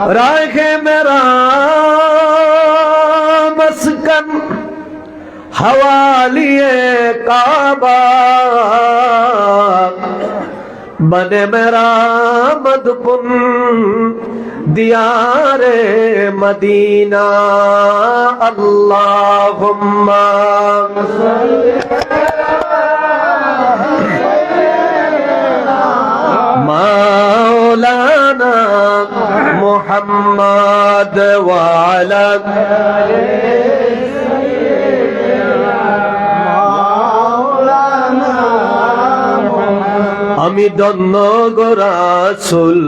राहे मेरा मस्कन हवालिए काबा बने मेरा मदपुन दियारे मदीना अल्लाहुम्मा मौलाना मुहम्मद वाला আমি ধন্য গো রাসূল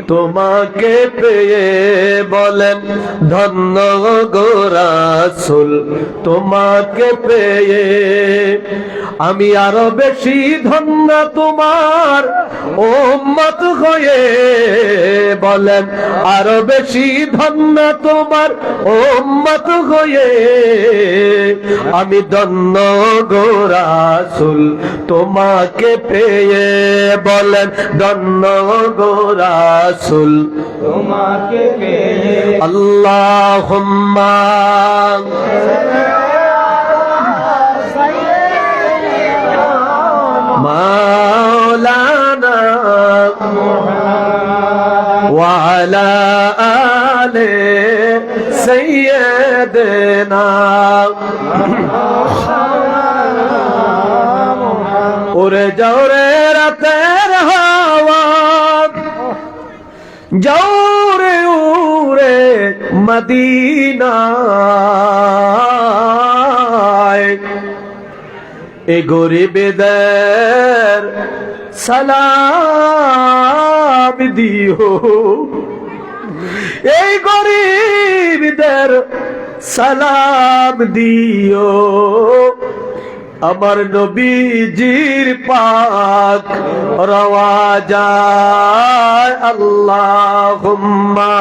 তোমাকে পেয়ে বলেন ধন্য গো রাসূল তোমাকে পেয়ে আমি আরো বেশি ধন্য তোমার উম্মত হয়ে বলেন আরো বেশি ধন্য তোমার উম্মত হয়ে আমি ধন্য গো রাসূল তোমাকে পেয়ে বলেন ধন্য গো রাসূল তোমাকে পেয়ে আল্লাহুম্মা মাওলানা ওয়া আলা আলি সাইয়্যিদিনা উড়ে যাও রে রাতের হাওয়া যাও রে উড়ে মদিনায় এ গরিবদের সালাম দিও এই গরিবদের সালাম দিও আমার নবীজির পাক রওয়া যায় আল্লাহুম্মা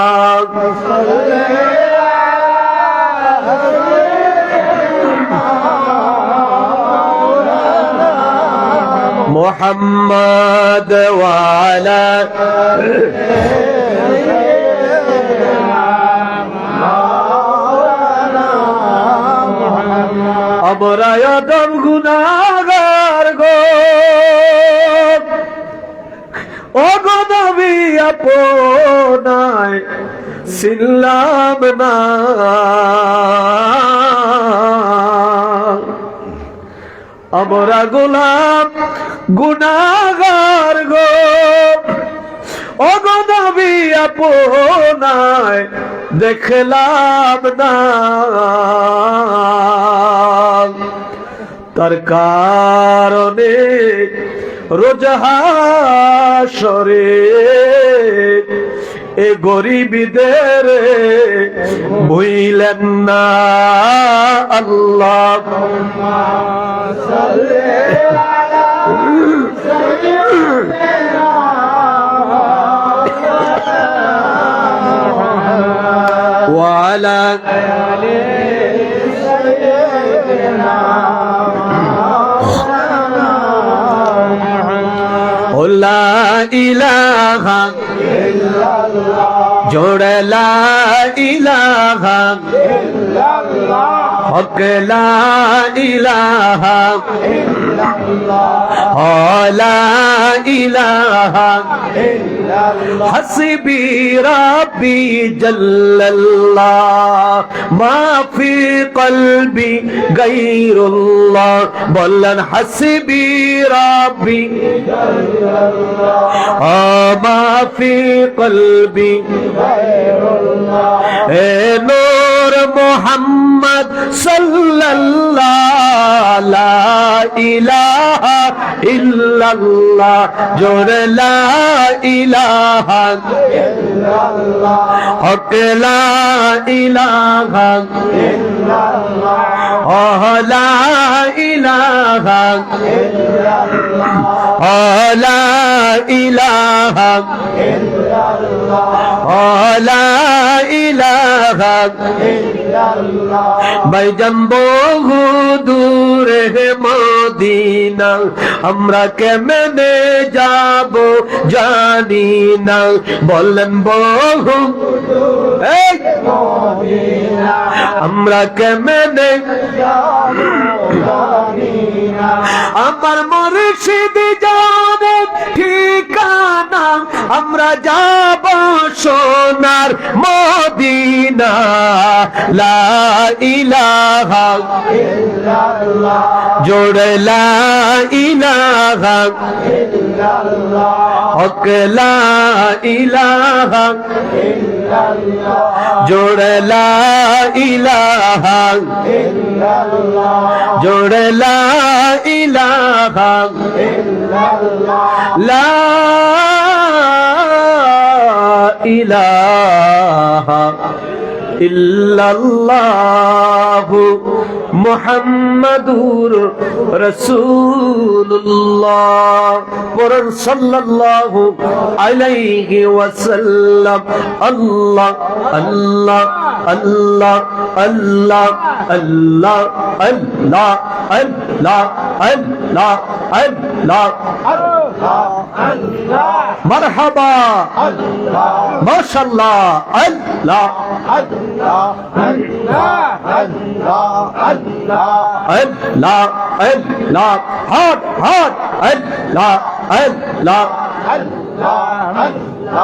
মুহাম্মদ ওয়া আলা আমরা আদম গুনাহগার গো ও গো নবী আপনায় ছিলাম না আমরা গোলাম গুনাহগার গো ও গো নবী আপনায় দেখলাম না তার কারণে রোজ হাসরে এ গরিবদের ভুইলেন না আল্লাহুম্মা সাল্লি আলা সাইয়্যিদিনা ওয়া আলা আলি সাইয়্যিদিনা লা ইলাহা ইল্লাল্লাহ জোড়ে লা ইলাহা ইল্লাল্লাহ হক লা ইলাহা ইল্লাল্লাহ লা ইলাহা ইল্লাল্লাহ হাসবি রাব্বি জাল্লাল্লাহ মা ফি কলবি গায়রুল্লাহ বলেন হাসবি রাব্বি মা ফি কলবি গায়রুল্লাহ এ নূর মুহাম্মদ সাল্লাল্লাহু লা ইলাহা ইল্লাল্লাহ জোরে লা ইলাহা ইল্লাল্লাহ হক লা ইলাহা ইল্লাল্লাহ লা ইলাহা ইল্লাল্লাহ লা ইলাহা ইল্লাল্লাহ লা ইলাহা ভাইজান বহু দূরে মদিনা আমরা কেমনে যাব জানি না বলেন বহু আমরা কেমনে আমার মুর্শিদ জানে ঠিকানা আমরা যাব সোনার মদিনা লা ইলাহা ইল্লাল্লাহ জোড়ে লা ইলাহা ইল্লাল্লাহ হক লা ইলাহা ইল্লাল্লাহ জোড়ে লা ইলাহা ইল্লাল্লাহ জোড়ে লা ইলাহা ইল্লাল্লাহ লা ইলাহা ইল্লাল্লাহু মুহাম্মাদুর রাসূলুল্লাহ পড়ুন সাল্লাল্লাহু আলাইহি ওয়াসাল্লাম আল্লাহ আল্লাহ আল্লাহ আল্লাহ আল্লাহ আল্লাহ আল্লাহ আল্লাহ আল্লাহ আল্লাহ মারহাবা আল্লাহ মাশাআল্লাহ আল্লাহ আল্লাহ আল্লাহ আল্লাহ আল্লাহ আল্লাহ আল্লাহ হট হট আল্লাহ আল্লাহ আল্লাহ আল্লাহ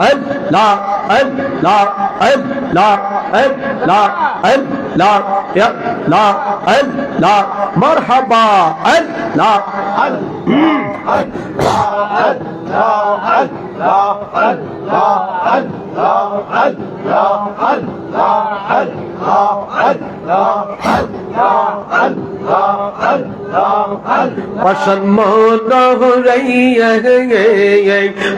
আল্লাহ আল্লাহ আল্লাহ আল্লাহ আল্লাহ ইয়া লা আল্লাহ মারহাবা আল্লাহ আল্লাহ পশন মোহরাইয়ে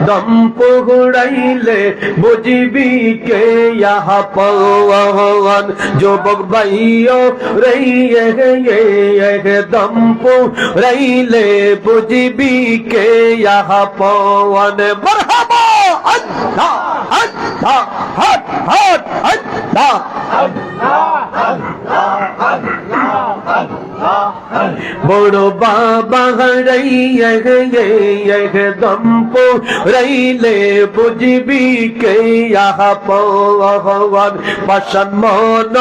দম পুড়াইলে বুঝবি কে ইহা পওয়ান যুবক ভাইও রইয়ে দম পুড়াইলে বুঝবি কে ইহা পওয়ান মারহাবা আল্লাহ আল্লাহ হট হট আল্লাহ বড় বাবা রইয়ে দম পুড়াইলে বুঝবি কে ইহা পওয়ান পাশান মন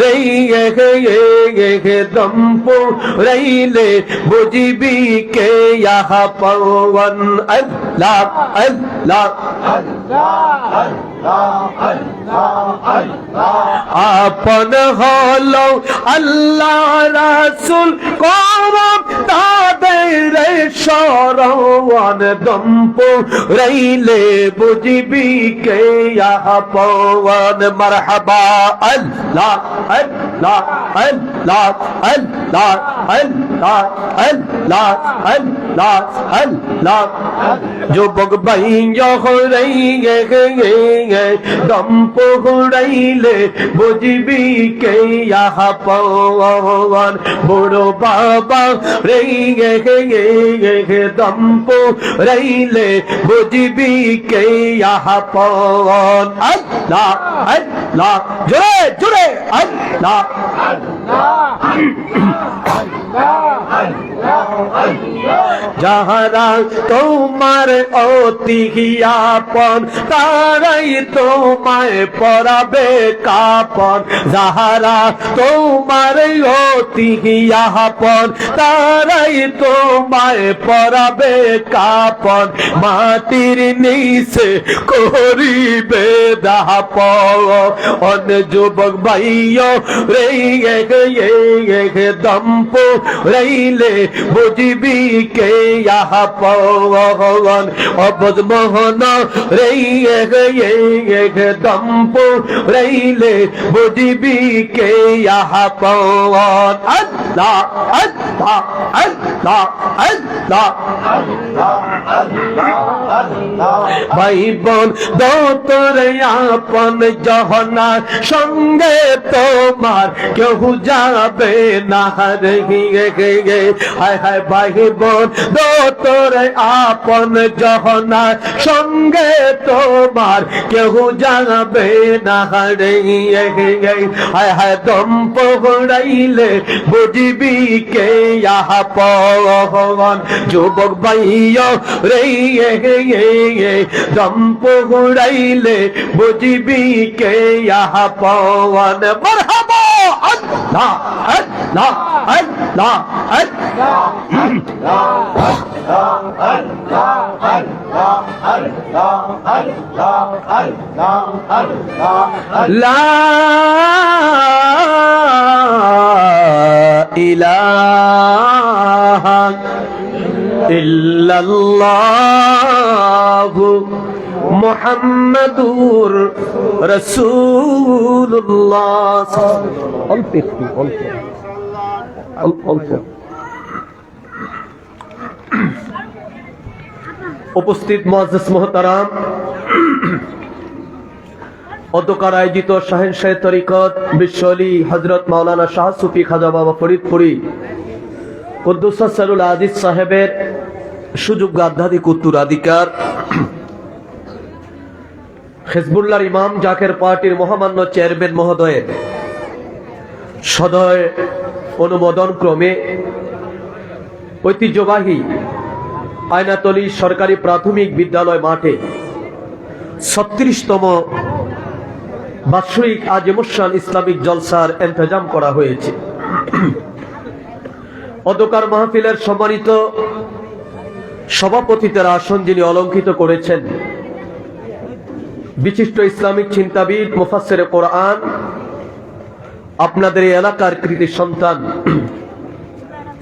রইয়ে দম পুড়াইলে বুঝবি কে ইহা পওয়ান আল্লাহ আল্লাহ আপন হলো আল্লাহ রাসূল করম তাদের শরণ দম পুড়াইলে বুঝবি কে ইহা পওয়ান মারহাবা আল্লাহ আল্লাহ আল্লাহ আল্লাহ আল্লাহ আল্লাহ আল্লাহ আল্লাহ যুবক ভাইয়া রইয়ে দম পুড়াইলে বুঝবি কে ইহা পওয়ান বড় বাবা রইয়ে দম পুড়াইলে বুঝবি কে ইহা পওয়ান আল্লাহ আল্লাহ জোরে জোরে আল্লাহ যাহারা তোমার অতি আপন তারাই তোমায় পরাবে কাপন যাহারা তোমার অতি আপন তারাই তোমায় পরাবে কাপন মাটির নিচে করিবে দাপন যুবক ভাইও রে দম পুড়াইলে বুঝবি কে ইহা পওয়ান অবদ মোহন রে দম পুড়াইলে বুঝবি কে ইহা পওয়ান আল্লাহ আল্লাহ আল্লাহ আল্লাহ ভাই বোন দোতরে আপন জহনা সঙ্গে তোমার কেউ যাবে না রে হায় হায় ভাই বোন দোতরে আপন জহনা সঙ্গে তোমার কেউ যাবে না রে হায় হায় দম পড়াইলে বুঝবি কে ইহা পগন যুবক ভাইও রে দম পড়াইলে বুঝবি কে ইহা পগন মারহাবা আল্লাহ আল্লাহ আল্লাহ লা ইলাহা ইল্লাল্লাহু মুহাম্মাদুর রাসূলুল্লাহ। অল্প একটু অল্প অল্প। উপস্থিত মুআজ্জিজ মুহতারাম, অধ্যকার আয়োজিত শাহেনশাহ তরিকত বিশ্বলি হযরত মাওলানা শাহ সুফি খাজা বাবা ফরিদপুরি কুদ্দুস সারুল আজিজ সাহেবের সুযোগ্য আধ্যাত্মিক উত্তরাধিকার হিজবুল্লাহর ইমাম জাকের পার্টির মহামান্য চেয়ারম্যান মহোদয়ের সদয় অনুমোদন ক্রমে ঐতিহ্যবাহী আয়নাতলী সরকারি প্রাথমিক বিদ্যালয় মাঠে 36তম বাৎসরিক আজিমুশান ইসলামিক জলসার ইন্তজাম করা হয়েছে। অধ্যকার মাহফিলের সম্মানিত সভাপতিত্বের আসন যিনি অলঙ্কৃত করেছেন বিশিষ্ট ইসলামিক চিন্তাবিদ মুফাসসিরে কোরআন, আপনাদের এই এলাকার কৃতি সন্তান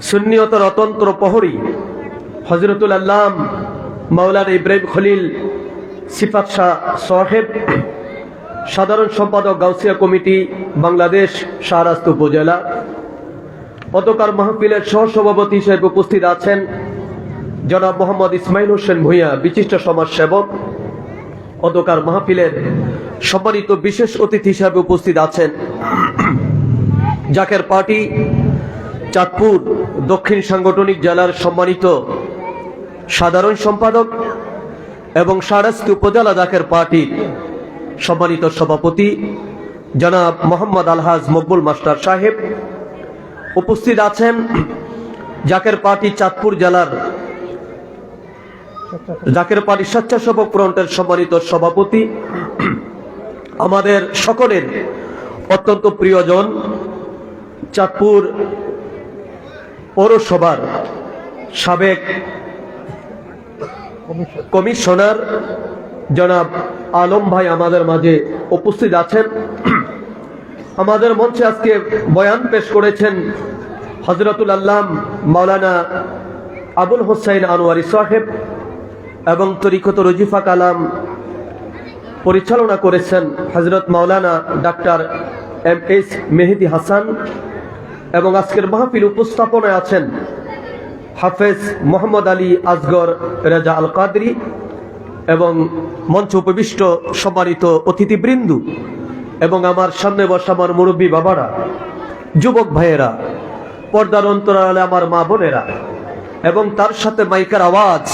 সুন্নিয়তের অতন্ত্র প্রহরী হযরতুল আল্লাম মাওলানা ইব্রাহিম খলিল সিফাত শাহ সাহেব, সাধারণ সম্পাদক গাউসিয়া কমিটি বাংলাদেশ শাহরাস্ত উপজেলা। অধ্যকার মাহফিলের সহসভাপতি হিসেবে উপস্থিত আছেন জনাব মোহাম্মদ ইসমাইল হোসেন ভূঁইয়া, বিশিষ্ট সমাজসেবক। অধ্যকার মাহফিলের সম্মানিত বিশেষ অতিথি হিসেবে উপস্থিত আছেন জাকের পার্টি চাঁদপুর দক্ষিণ সাংগঠনিক জেলার সম্মানিত সাধারণ সম্পাদক এবং শাহরাস্তি উপজেলা জাকের পার্টির সম্মানিত সভাপতি জনাব মোহাম্মদ আলহাজ মকবুল মাস্টার সাহেব। উপস্থিত আছেন জাকের পার্টি চাঁদপুর জেলার জাকের পার্টি স্বেচ্ছাসেবক ফ্রন্টের সম্মানিত সভাপতি, আমাদের সকলের অত্যন্ত প্রিয়জন চাঁদপুর পৌরসভার সাবেক কমিশনার জনাব আলম ভাই আমাদের মাঝে উপস্থিত আছেন। আমাদের মঞ্চে আজকে বয়ান পেশ করেছেন হযরতুল আল্লাম মাওলানা আবুল হোসেন আনোয়ারি সাহেব এবং তরিকত রজিফা কালাম পরিচালনা করেছেন হযরত মাওলানা ডাক্তার এম.এস. মেহেদি হাসান এবং আজকের মাহফিল উপস্থাপনায় আছেন হাফেজ মোহাম্মদ আলী আসগর রেজা আল কাদরি এবং মঞ্চ উপবিষ্ট সম্মানিত অতিথিবৃন্দ এবং আমার সামনে বসা আমার মুরব্বী বাবারা, যুবক ভাইয়েরা, পর্দার অন্তরালে আমার মা বোনেরা এবং তার সাথে মাইকের আওয়াজ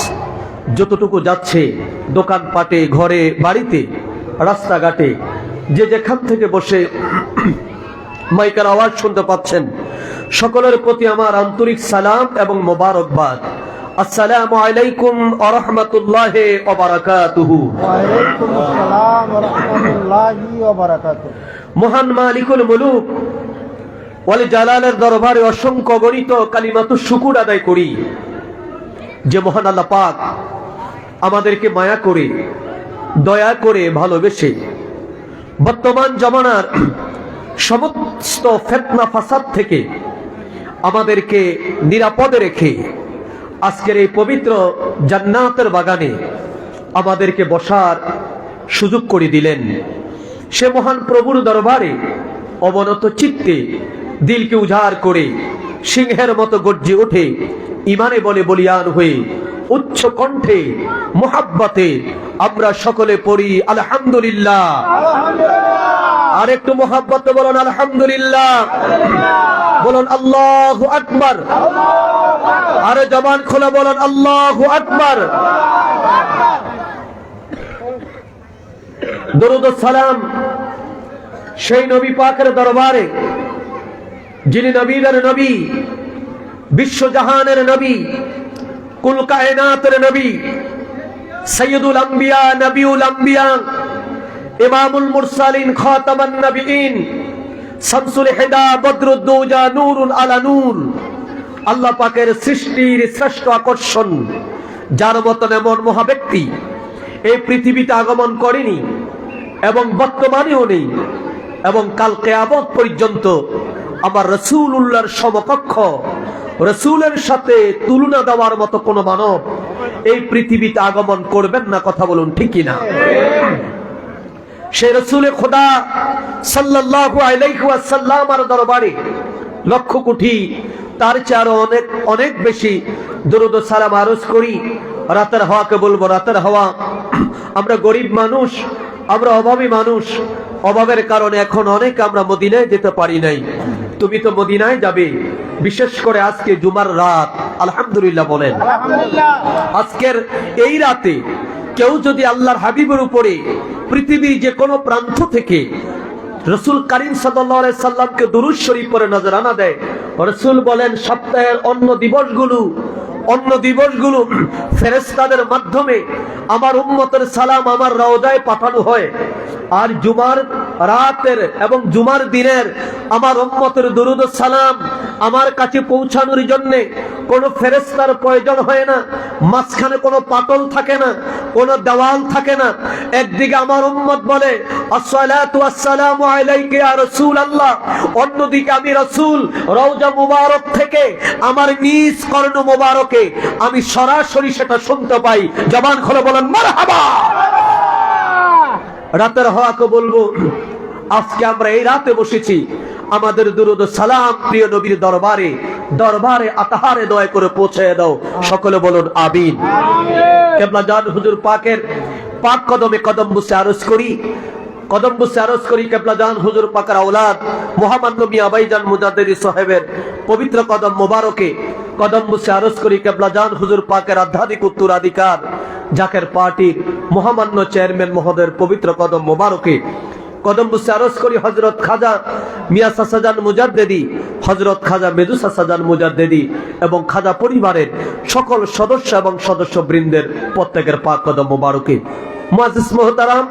যতটুকু যাচ্ছে দোকানপাটে, ঘরে, বাড়িতে, রাস্তাঘাটে, যে যেখান থেকে বসে মাইকের আওয়াজ শুনতে পাচ্ছেন, সকলের প্রতি আমার আন্তরিক সালাম এবং মোবারকবাদ। আসসালামু আলাইকুম ওয়া রাহমাতুল্লাহি ওয়া বারাকাতুহু। ওয়া আলাইকুম আসসালাম ওয়া রাহমাতুল্লাহি ওয়া বারাকাতুহু। মহান মালিকুল মুলুক ওয়াল জালালের দরবারে অসংখ্য গণিত কালিমাতুশ শুকর আদায় করি যে মহান আল্লাহ পাক আমাদেরকে মায়া করে, দয়া করে, ভালোবেসে বর্তমান জামানার সমস্ত ফিতনা ফাসাদ থেকে আমাদেরকে নিরাপদে রেখে আজকের এই পবিত্র জান্নাতের বাগানে আমাদেরকে বসার সুযোগ করে দিলেন। সে মহান প্রভুর দরবারে অবনত চিত্তে দিলকে উজাড় করে সিংহের মতো গর্জে ওঠে ইমানে বলে বলিয়ান হয়ে উচ্চ কণ্ঠে মুহাব্বতে আমরা সকলে পড়ি আলহামদুলিল্লাহ। আর একটু মুহাব্বতে বলুন আলহামদুলিল্লাহ, বলুন আল্লাহু আকবার, আর জবান খোলা বলুন আল্লাহু আকবার। দরুদ ও সালাম সেই নবী পাকের দরবারে যিনি নবীদের নবী, বিশ্বজাহানের নবী, কুল কায়নাতের নবী, সাইয়্যিদুল আম্বিয়া, নবিউল আম্বিয়া, ইমামুল মুরসালিন, খাতামান নবিয়িন, শামসুল হুদা, বদরুদ্দুজা, নূরুন আলা নূর, আল্লাহ পাকের সৃষ্টির শ্রেষ্ঠ আকর্ষণ, যার মতন এমন মহাব্যক্তি এই পৃথিবীতে আগমন করেনি এবং বর্তমানেও নেই, এবং কাল কিয়ামত পর্যন্ত আমার রাসূলুল্লাহর সমকক্ষ, রাসূলের সাথে তুলনা দেওয়ার মতো কোন মানব এই পৃথিবীতে আগমন করবেন না। কথা বলুন ঠিক কিনা? সেই রাসূলে খোদা সাল্লাল্লাহু আলাইহি ওয়াসাল্লামের দরবারে লক্ষ কোটি, তার চেয়ে অনেক অনেক বেশি দরুদ ও সালাম আরজ করি। রাতের হাওয়াকে বলবো, রাতের হাওয়া, আমরা গরিব মানুষ, আমরা অভাবী মানুষ, অভাবের কারণে এখন অনেক আমরা মদিনায় যেতে পারি নাই। তুমি তো মদিনায় যাবে, বিশেষ করে আজকে জুমার রাত, আলহামদুলিল্লাহ বলেন। আজকের এই রাতে কেউ যদি আল্লাহর হাবিবের উপরে পৃথিবীর যে কোনো প্রান্ত থেকে রাসূল কারীম সাল্লাল্লাহু আলাইহি সাল্লামকে দুরূদ শরীফ পড়ে নজরানা দেয়, রাসূল বলেন সপ্তাহের অন্য দিবসগুলো ফেরেশতাদের মাধ্যমে আমার উম্মতের সালাম আমার রওজায় পাঠানো হয়, আর জুমার রাতের এবং জুমার দিনের আমার উম্মতের দুরূদ ও সালাম আমার কাছে পৌঁছানোর জন্য কোনো ফেরেশতার প্রয়োজন হয় না। মাঝখানে কোনো পাতল থাকে না, কোনো দেওয়াল থাকে না। একদিকে আমার উম্মত বলে আসসালাতু ওয়াসসালামু আলাইকা ইয়া রাসূলুল্লাহ, অন্যদিকে আমি রাসূল রওজা মুবারক থেকে আমার নিজ কর্ণ মুবারকে আমি সরাসরি সেটা শুনতে পাই। জবান খুলে বলেন মারহাবা। রাতের হাওয়াকে বলবো, আজকে আমরা এই রাতে বসেছি আমাদের দুরূদ ও সালাম প্রিয় নবীর দরবারে দরবারে আতাহারে দয়া করে পৌঁছে দাও। সকলে বলুন আমিন। কিবলা জান হুজুর পাকের পাক কদমে কদম বুসে আরজ করি, কদম বুসে আরজ করি কিবলা জান হুজুর পাকের আওলাদ মুহাম্মদ মিয়া ভাইজান মুজাদ্দিদি সাহেবের পবিত্র কদম মোবারকে কদম বুসে আরজ করি কিবলা জান হুজুর পাকের আধ্যাত্মিক উত্তরাধিকার জাকের পার্টির মহামান্য চেয়ারম্যান মহোদয়ের পবিত্র কদম মোবারকে কদম বুসে আরজ করি হযরত খাজা মিয়া সাসাজান মুজাদ্দিদি, হযরত খাজা মেদু সাসাজান মুজাদ্দিদি এবং খাজা পরিবারের সকল সদস্য এবং সদস্য বৃন্দের প্রত্যেকের পাক কদম মোবারকে। মুআজ্জিজ মুহতারাম,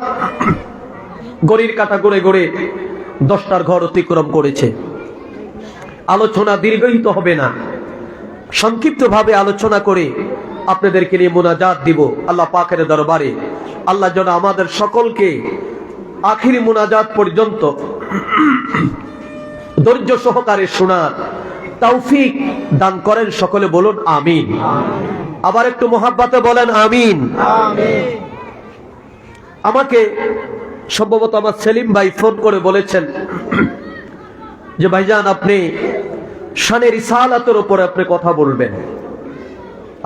গড়ির কাটা গড়ে গড়ে 10টার ঘর অতিক্রম করেছে। আলোচনা দীর্ঘায়িত হবে না, সংক্ষিপ্তভাবে আলোচনা করে আপনাদেরকে নিয়ে মুনাজাত দিব আল্লাহ পাকের দরবারে। আল্লাহ যেন আমাদের সকলকে আখিরি মুনাজাত পর্যন্ত ধৈর্য সহকারে শোনার তৌফিক দান করেন। সকলে বলুন আমিন। আবার একটু মুহাব্বতে বলেন আমিন। আমাকে সম্ভবত আমার সেলিম ভাই ফোন করে বলেছেন যে ভাইজান আপনি শানে রিসালাতের উপরে আপনি কথা বলবেন।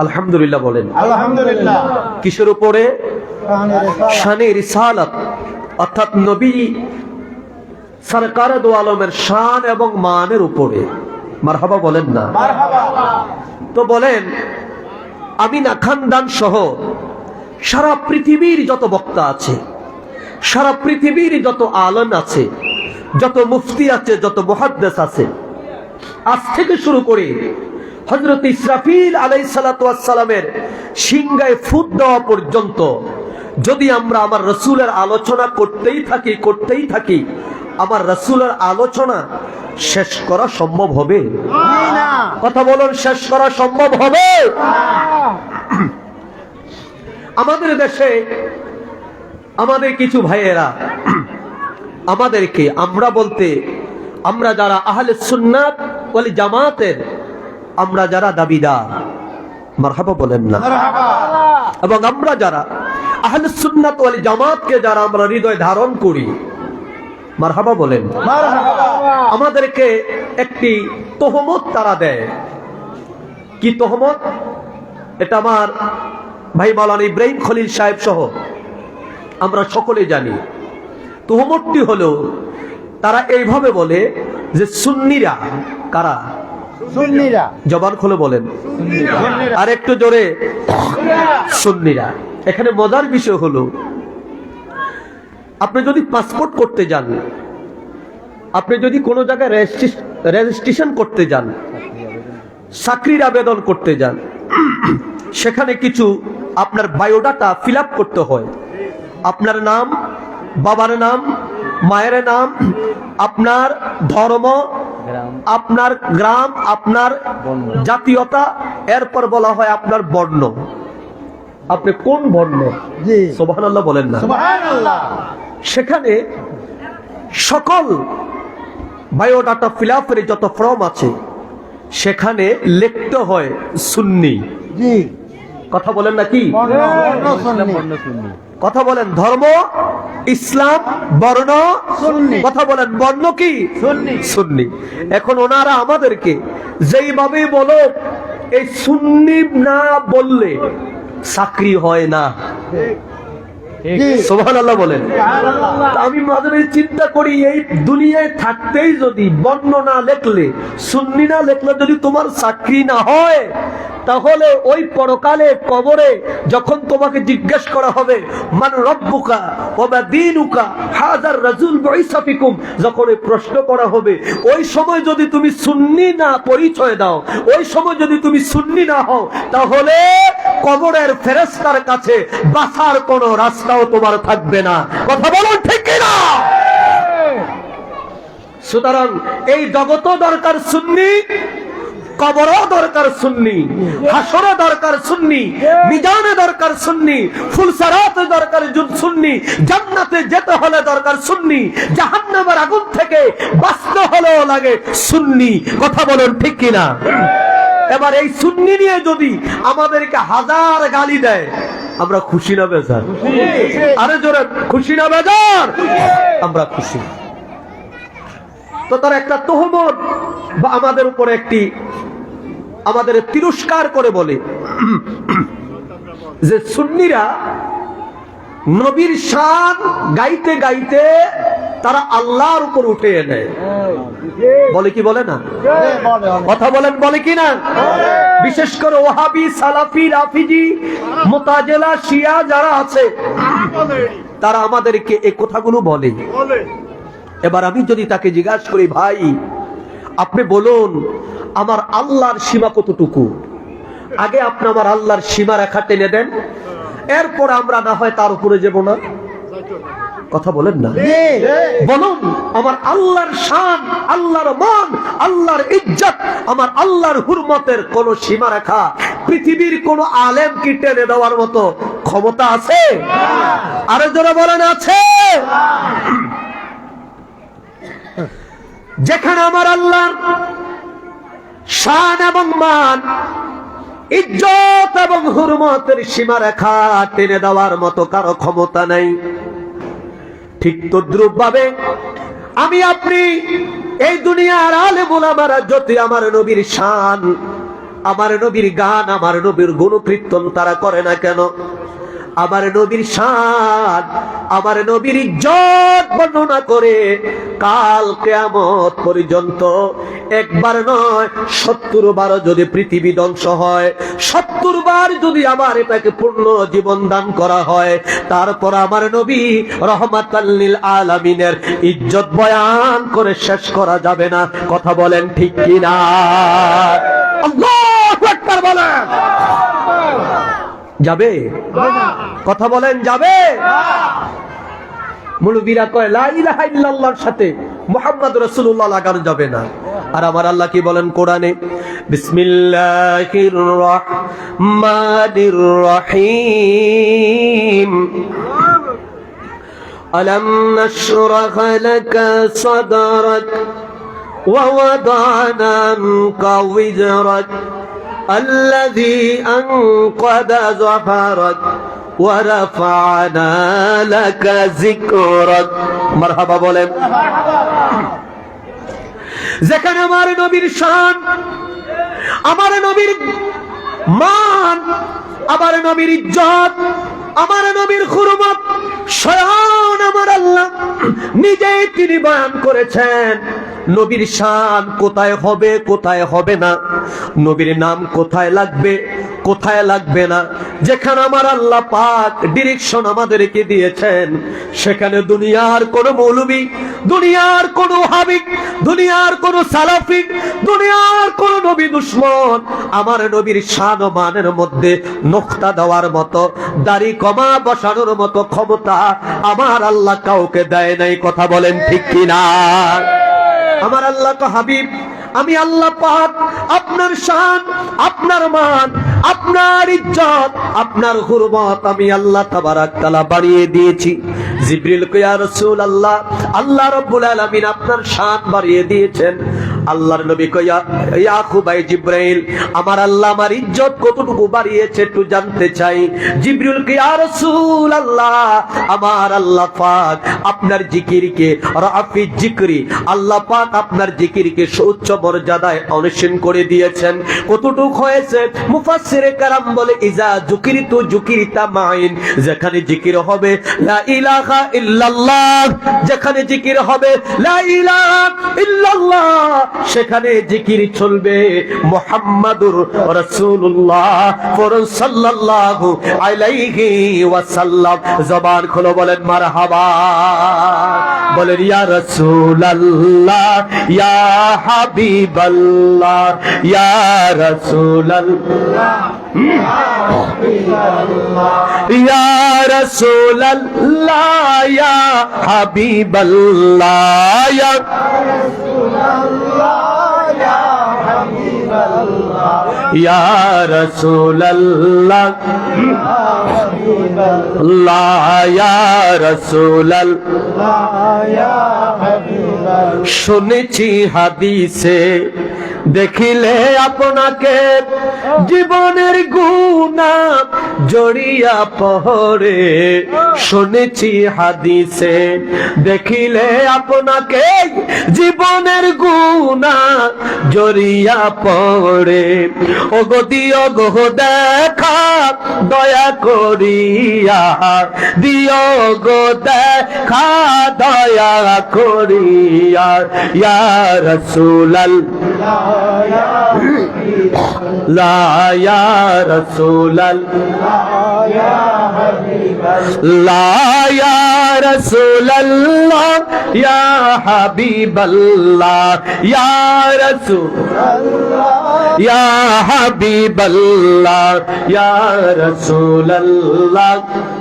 আলহামদুলিল্লাহ বলেন। আলহামদুলিল্লাহ। কিসের উপরে? শানে রিসালাত, অর্থাৎ নবী সরকারে দো আলমের শান এবং মানের উপরে। মারহাবা বলেন না? মারহাবা। তো বলেন আমি না খানদান সহ সারা পৃথিবীর যত বক্তা আছে, সারা পৃথিবীর যত আলেম আছে, যত মুফতি আছে, যত মুহাদ্দিস আছে, আজ থেকে শুরু করে হযরত ইসরাফিল আলাইহিস সালাতু ওয়াস সালামের সিংহায় ফুট দেওয়া পর্যন্ত যদি আমরা আমার রাসূলের আলোচনা করতেই থাকি, আমার রাসূলের আলোচনা শেষ করা সম্ভব হবে না? কথা বলুন, শেষ করা সম্ভব হবে? আমাদের দেশে আমাদের কিছু ভাইয়েরা আমাদেরকে, আমরা বলতে আমরা যারা আহলে সুন্নাত ওয়াল জামাতের, আমরা যারা দাবিদার, মারহাবা বলেন না? এবং আমরা যারা আহলে সুন্নাত ওয়াল জামাতকে যারা আমরা হৃদয় ধারণ করি, মারহাবা বলেন। আমাদেরকে একটি তোহমত তারা দেয়, কি তহমত? এটা আমার ভাই মাওলানা ইব্রাহিম খলিল সাহেব সহ আমরা সকলে জানি। তহমতটি হলো তারা এইভাবে বলে যে সুন্নিরা, কারা? সুন্নিরা। জবান খুলে বলেন আর একটু জোরে, সুন্নিরা। এখানে মজার বিষয় হলো, আপনি যদি পাসপোর্ট করতে যান, আপনি যদি কোনো জায়গায় রেজিস্ট্রেশন করতে যান, চাকরির আবেদন করতে যান, সেখানে কিছু আপনার বায়োডাটা ফিল আপ করতে হয়। আপনার নাম, বাবার নাম, মায়ের নাম, আপনার ধর্ম, আপনার গ্রাম, আপনার জাতীয়তা, এরপর বলা হয় আপনার বর্ণ। আপনি কোন বর্ণ? জি। সুবহানাল্লাহ বলেন না? সুবহানাল্লাহ। সেখানে সকল বায়োডাটা ফিল আপের যত ফর্ম আছে সেখানে লিখতে হয় সুন্নি। জি। কথা বলেন নাকি? সুন্নি। কথা বলেন ধর্ম ইসলাম, বর্ণ সুন্নি। কথা বলেন বর্ণ কি? সুন্নি। সুন্নি। এখন ওনারা আমাদেরকে যেইভাবে বলো, এই সুন্নি না বললে চাকরি হয় না। সুবহানাল্লাহ বলেন। আমি মাঝে মাঝে চিন্তা করি, এই দুনিয়ায় থাকতেই যদি বর্ণ না লেখলে, সুন্নি না লেখলে যদি তোমার চাকরি না হয়, তাহলে ওই পরকালে কবরে যখন তোমাকে জিজ্ঞেস করা হবে মান রব্বুকা ওয়া মা দীনুকা হাযার রাজুল বুইসা ফিকুম, যখন এই প্রশ্ন করা হবে, ওই সময় যদি তুমি সুন্নি না পরিচয় দাও, ওই সময় যদি তুমি সুন্নি না হও, তাহলে কবরের ফেরেশতার কাছে বাঁচার কোনো রাস্তাও তোমার থাকবে না। কথা বলুন ঠিক কিনা? সুতরাং এই জগতও দরকার সুন্নি, কবরও দরকার সুন্নি, হাসরে দরকার সুন্নি, মিজানে দরকার সুন্নি, ফুলসারাতে দরকার সুন্নি, জান্নাতে যেতে হলে দরকার সুন্নি, জাহান্নামের আগুন থেকে বাঁচতে হলেও লাগে সুন্নি। কথা বলেন ঠিক কিনা? এবার এই সুন্নি নিয়ে যদি আমাদেরকে হাজার গালি দেয়, আমরা খুশি না বেজার? আরে জোরে, খুশি না বেজার? আমরা খুশি। তো তার একটা তহমত বা আমাদের উপরে একটি আমাদের তিরস্কার করে বলে যে সুন্নিরা নবীর শান গাইতে গাইতে তারা আল্লাহর উপর উঠে নেয়। বলে কি বলে না? কথা বলেন, বলে কি না? বিশেষ করে ওয়াহাবি, সালাফি, রাফিজি, মুতাজিলা, শিয়া যারা আছে, তারা আমাদেরকে এই কথাগুলো বলে। এবার আমি যদি তাকে জিজ্ঞাসা করি, ভাই আপনি বলুন আমার আল্লাহর সীমা কতটুকু, আগে আপনি আমার আল্লাহর সীমা রেখা টেনে দেন, এরপর আমরা না হয় তার উপরে যাব না। কথা বলেন না? বলুন আমার আল্লাহর শান, আল্লাহর মান, আল্লাহর ইজ্জত, আমার আল্লাহর হুরমতের কোন সীমা রেখা পৃথিবীর কোন আলেম কি টেনে দেওয়ার মতো ক্ষমতা আছে? আরো যারা বলেন আছে? যেখানে আমার আল্লাহর শান এবং মান, ইজ্জত এবং হুরমতের সীমারেখা টেনে দেওয়ার মতো কারো ক্ষমতা নাই, ঠিক তদ্রুপ ভাবে আমি আপনি এই দুনিয়ার আলেম ওলামারা যদি আমার নবীর শান, আমার নবীর গান, আমার নবীর গুণকীর্তন তারা করে না কেন, আমার নবীর শান, আমার নবীর ইজ্জত বর্ণনা করে কাল কিয়ামত পর্যন্ত একবার নয় ৭০ বার যদি পৃথিবী ধ্বংস হয়, ৭০ বার যদি আমার এটাকে পূর্ণ জীবন দান করা হয়, তারপর আমার নবী রহমাতাল লিল আলামিনের ইজ্জত বয়ান করে শেষ করা যাবে না। কথা বলেন ঠিক কিনা? আল্লাহু আকবার বলেন। যাবে? কথা বলেন যাবে? মুলবিরা কয় লা ইলাহা ইল্লাল্লাহর সাথে মুহাম্মদ রাসূলুল্লাহ লাগানো যাবে না। আর আমার আল্লাহ কি বলেন কোরআনে? বিসমিল্লাহির রহমানির রহিম আলাম নাশরাহ লাকা সাদরাক ওয়া ওয়াদানা আনকা ওয়িজরাক الذي أنقذ ظهرك ورفعنا لك ذكرك। مرحبا বলেন। যেখানে আমার নবীর শান, আমার নবীর মান, আমার নবীর ইজ্জত, আমার নবীর হুরমত স্বয়ং আমার আল্লাহ নিজেই তিনি বয়ান করেছেন। নবীর শান কোথায় হবে কোথায় হবে না, নবীর নাম কোথায় লাগবে কোথায় লাগবে না, যেখানে আমার আল্লাহ পাক ডিরেকশন আমাদেরকে দিয়েছেন, সেখানে দুনিয়ার কোন মৌলবী, দুনিয়ার কোন হাবিব, দুনিয়ার কোন সালাফি, দুনিয়ার কোন নবী দুশ্মন আমার নবীর শান ও মানের মধ্যে নোক্তা দেওয়ার মতো, দাড়ি কমা বসানোর মতো ক্ষমতা আমার আল্লাহ কাউকে দেয় নাই। কথা বলেন ঠিক কিনা? আমার আল্লাহ তো হাবিব, আমি আল্লাহ পাক আপনার শান, আপনার মান, আপনার ইজ্জত, আপনার হুরমত আমি আল্লাহ তাবারাক তাআলা বাড়িয়ে দিয়েছি। জিবরিল কে ইয়া রাসূলুল্লাহ, আল্লাহ রাব্বুল আলামিন আপনার শান বাড়িয়ে দিয়েছেন। আল্লাহর নবী কে ইয়া খুবাই জিবরাইল, আমার আল্লাহ আমার ইজ্জত কতটুকু বাড়িয়েছে একটু জানতে চাই। জিবরিল কে ইয়া রাসূলুল্লাহ, আমার আল্লাহ পাক আপনার জিকিরকে রাফি জিকরি, আল্লাহ পাক আপনার জিকিরকে উচ্চ মর্যাদায় অনশন করে দিয়েছেন। কতটুক হয়েছে? মুফাসসিরে কেরাম বলে ইজা যুকিরিতু যুকিরিতা মাইন, যেখানে জিকির হবে লা ইলাহা ইল্লাল্লাহ, যেখানে জিকির হবে লা ইলাহা ইল্লাল্লাহ, সেখানে জিকির চলবে মুহাম্মাদুর রাসূলুল্লাহ সাল্লাল্লাহু আলাইহি ওয়াসাল্লাম। জবান খুলে বলেন মারহাবা, বলেন ইয়া রাসূলুল্লাহ, ইয়া হাবিবাল্লাহ, ইয়া রাসূলুল্লাহ, ইয়া রাসূলুল্লাহ, ইয়া হাবিবাল্লাহ, ইয়া ইয়া রাসূলুল্লাহ, ইয়া রাসূলুল্লাহ। শুনেছি হাদিসে দেখিলে আপনাকে জীবনের গুনাহ জড়িয়া পড়ে, শুনেছি হাদিসে দেখিলে আপনাকে জীবনের গুনাহ জড়িয়া পড়ে। ওগো দিও গো দেখা দয়া করিয়া, দিও গো দেখা দয়া করিয়া, ইয়া রাসূলুল্লাহ, লা ইয়া রাসূলুল্লাহ, লা ইয়া রাসূলুল্লাহ, ইয়া হাবিবাল্লাহ, ইয়া রাসূলুল্লাহ, ইয়া হাবিবাল্লাহ, ইয়া রাসূলুল্লাহ,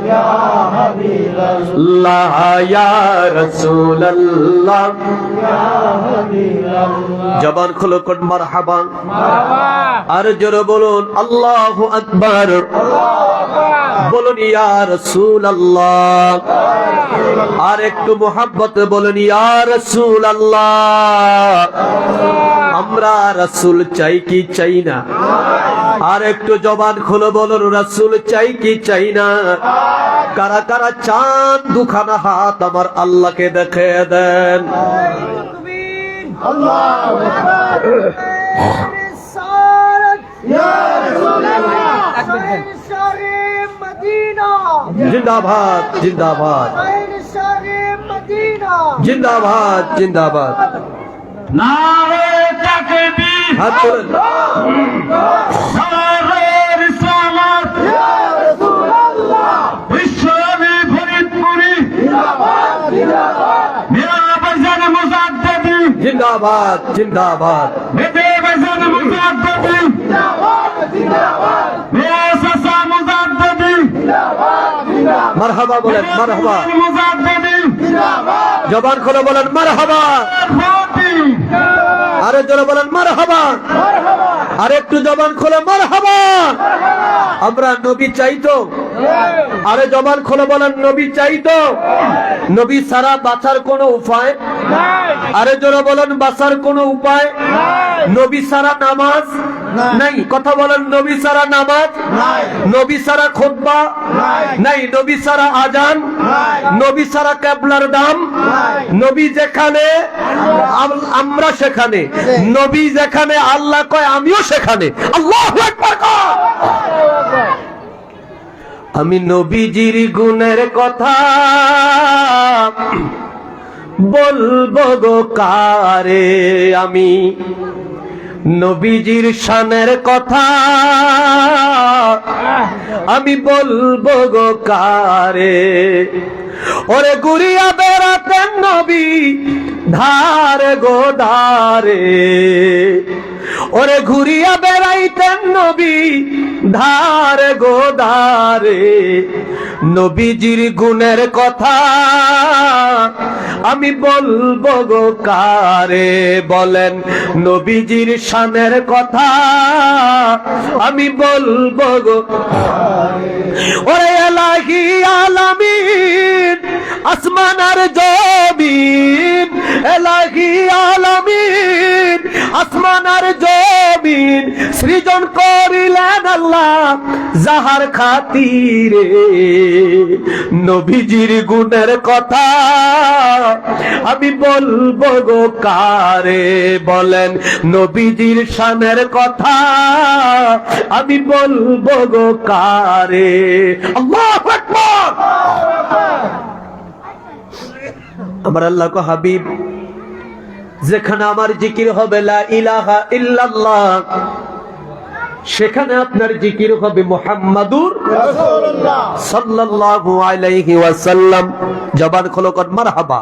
ইয়া হাবিবাল্লাহ, ইয়া রাসূলুল্লাহ, ইয়া হাবিবাল্লাহ। জবান খুলে কোন মারহাবা, আর জোরে বলুন আল্লাহু আকবার, বলুন ইয়া রাসূলুল্লাহ, আর একটু মোহাব্বতে বলুন ইয়া রাসূলুল্লাহ। আমরা রাসূল চাই কি চাই না? আর একটু জবান খুলে বলুন রাসূল চাই কি চাই না? কারা কারা চান দুখানা হাত আমার আল্লাহকে দেখে দেন। আল্লাহু আকবার, জিন্দাবাদ জিন্দাবাদ জিন্দাবাদ জিন্দাবাদ। নারে তাকবীর, হাত তোলেন। নারে রিসালাত, ইয়া রাসূলুল্লাহ, বিশ্বনবী ফরিদপুরি জিন্দাবাদ জিন্দাবাদ, মেরা বাজান মুজাদ্দিদি জিন্দাবাদ জিন্দাবাদ, মেরা বাজান মুজাদ্দিদি জিন্দাবাদ জিন্দাবাদ, মেরা সাসা মুজাদ্দিদি জিন্দাবাদ জিন্দাবাদ, মারহাবা বলেন মারহাবা, মুজাদ্দিদি জিন্দাবাদ, জবান খুলে বলেন মারহাবা, আরে জোরে বলেন মারহাবা, আর একটু জবান খুলে মারহাবা। আমরা নবী চাইতো, আরে জবান খুলে বলেন নবী চাইতো। নবী ছাড়া বাঁচার কোনো উপায়, আরে জোরে বলেন বাঁচার কোনো উপায়। নবী ছাড়া নামাজ নাই। কথা বলেন, নবী ছাড়া নামাজ নাই। নবী ছাড়া খুতবা নাই। নবী ছাড়া আজান, নবী ছাড়া কেবলার দাম, নবী যেখানে আমরা সেখানে, নবী যেখানে আল্লাহ কয় আমিও সেখানে। আল্লাহু আকবার কর। আমি নবীজির গুণের কথা বলবো গো কারে, আমি নবীজির শানের কথা আমি বলবো গো কারে। ওরে গুরিয়া বেড়াতেন নবী ধারে গো ধারে, ওরে ঘুরিয়া বেড়াইতেন নবী ধারে গো ধারে। নবীজির গুণের কথা আমি বলবো গো কারে, বলেন নবীজির শানের কথা আমি বলবো গো। ওরে এলাহি আলামিন আসমান আর জমিন, এলাহি আলামিন আসমান আর জমিন সৃজন করিলেন আল্লাহ যাহার খাতিরে। নবীজির গুণের কথা আমি বলবো গো কারে, বলেন নবীজির শানের কথা আমি বলবো গো কারে। আল্লাহু আকবার। আমার আল্লাহ কো হাবিব, যেখানে আমার জিকির হবে লা ইলাহা ইল্লাল্লাহ, সেখানে আপনার জিকির হবে মুহাম্মাদুর রাসূলুল্লাহ সাল্লাল্লাহু আলাইহি ওয়াসাল্লাম। জবান খোলো কর মারহাবা।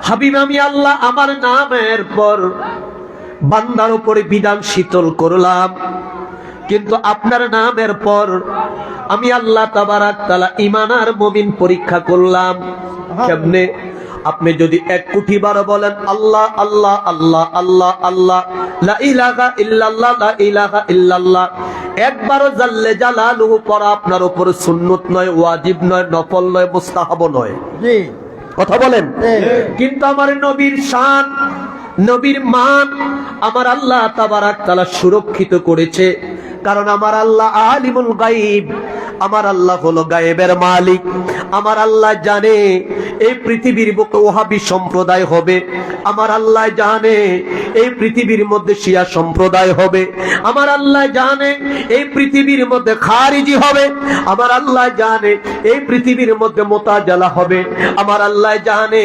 হাবিব, আমি আল্লাহ আমার নামের পর বান্দার উপরে বিধান শীতল করলাম, কিন্তু আপনার নামের পর আমি আল্লাহ তাবারাক তাআলা ঈমান আর মুমিন পরীক্ষা করলাম। কেমনে? আপনি যদি 1 কোটি বার বলেন আল্লাহ আল্লাহ আল্লাহ আল্লাহ আল্লাহ লা ইলাহা ইল্লাল্লাহ লা ইলাহা ইল্লাল্লাহ, একবারও জাল্লে জালালুহু পড়া আপনার উপর সুন্নত নয়, ওয়াজিব নয়, নফল নয়, মুস্তাহাব নয়। জি কথা বলেন। কিন্তু আমার নবীর শান, নবীর মান আমার আল্লাহ তাবারাক তাআলা সুরক্ষিত করেছে, কারণ আমার আল্লাহ আলিমুল গায়ব, আমার আল্লাহ হলো গায়েবের মালিক। আমার আল্লাহ জানে এই পৃথিবীর বুকে ওহাবী সম্প্রদায় হবে, আমার আল্লাহ জানে এই পৃথিবীর মধ্যে শিয়া সম্প্রদায় হবে, আমার আল্লাহ জানে এই পৃথিবীর মধ্যে খারিজি হবে, আমার আল্লাহ জানে এই পৃথিবীর মধ্যে মুতাজালা হবে, আমার আল্লাহ জানে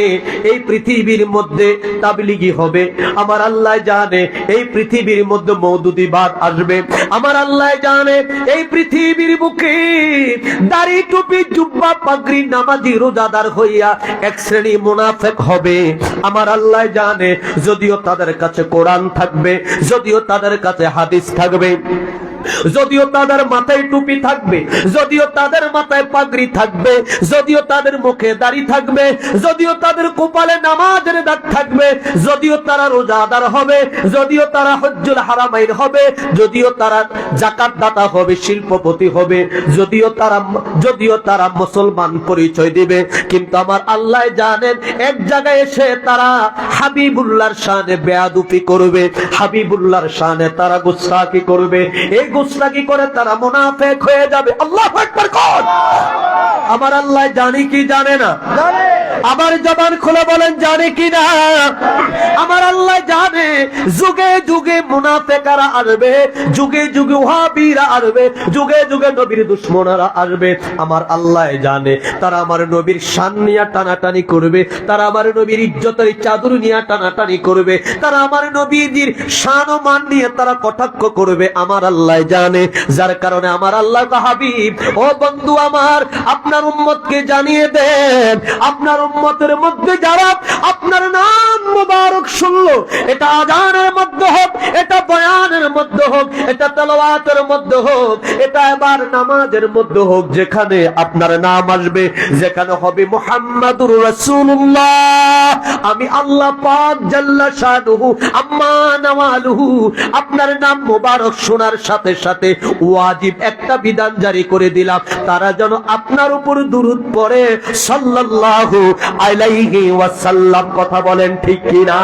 এই পৃথিবীর মধ্যে তাবলিগি হবে, আমার আল্লাহ জানে এই পৃথিবীর মধ্যে মওদুদিবাদ আসবে, আমার আল্লাহ জানে এই পৃথিবীর বুকে দাড়ি টুপি জুব্বা পাগড়ি নামাজি রোজাদার হইয়া এক শ্রেণী মুনাফিক হবে। আমার আল্লাহ জানে যদিও তাদের কাছে কোরআন থাকবে, যদিও তাদের কাছে হাদিস থাকবে, যদিও তাদের মাথায় টুপি থাকবে, যদিও তাদের মাথায় পাগড়ি থাকবে, যদিও তাদের মুখে দাড়ি থাকবে, যদিও তাদের কপালে নামাজের দাগ থাকবে, যদিও তারা রোজাদার হবে, যদিও তারা হজ্জুল হারামাইন হবে, যদিও তারা যাকাত দাতা হবে, শিল্পপতি হবে, যদিও তারা মুসলমান পরিচয় দিবে, কিন্তু আমার আল্লাহ জানেন এক জায়গায় এসে তারা হাবিবুল্লাহর শানে বেয়াদুপি করবে, হাবিবুল্লাহর শানে তারা গুস্তাখি করবে, এই গুস্তাখি করে তারা মুনাফিক হয়ে যাবে। আল্লাহু আকবার কর। আমার আল্লাহ জানে কি জানে না? জানে। আবার জবান খুলে বলেন জানে কি না? আমার আল্লাহ জানে যুগে যুগে মুনাফিকরা আসবে, যুগে যুগে ওয়াহাবীরা আসবে, যুগে যুগে নবীর দুশমনরা আসবে। আমার আল্লাহ জানে তারা আমার নবীর শান নিয়ে টানাটানি করবে, তারা আমার নবীর ইজ্জতের চাদর নিয়ে টানাটানি করবে, তারা আমার নবীর শান ও মান নিয়ে তারা কটাক্ষ করবে। আমার আল্লাহ জানে, যার কারণে আমার আল্লাহ হাবিব, ও বন্ধু আমার, আপনার উম্মতকে জানিয়ে দেন, আপনার উম্মতের মধ্যে যারা আপনার নাম মুবারক শুনলো, এটা আযানের মধ্যে হোক, এটা বয়ানের মধ্যে হোক, এটা তেলাওয়াতের মধ্যে হোক, এটা এবার নামাজের মধ্যে হোক, যেখানে আপনার নাম আসবে, যেখানে হবে মুহাম্মাদুর রাসূলুল্লাহ, আমি আল্লাহ পাক জাল্লা শানুহু আম্মা নাওয়ালুহু আপনার নাম মুবারক শোনার সাথে সাথে ওয়াজিব একটা বিধান জারি করে দিলাম, তারা যেন আপনার উপর দুরূদ পড়ে সাল্লাল্লাহু আলাইহি ওয়াসাল্লাম। কথা বলেন ঠিক কিনা?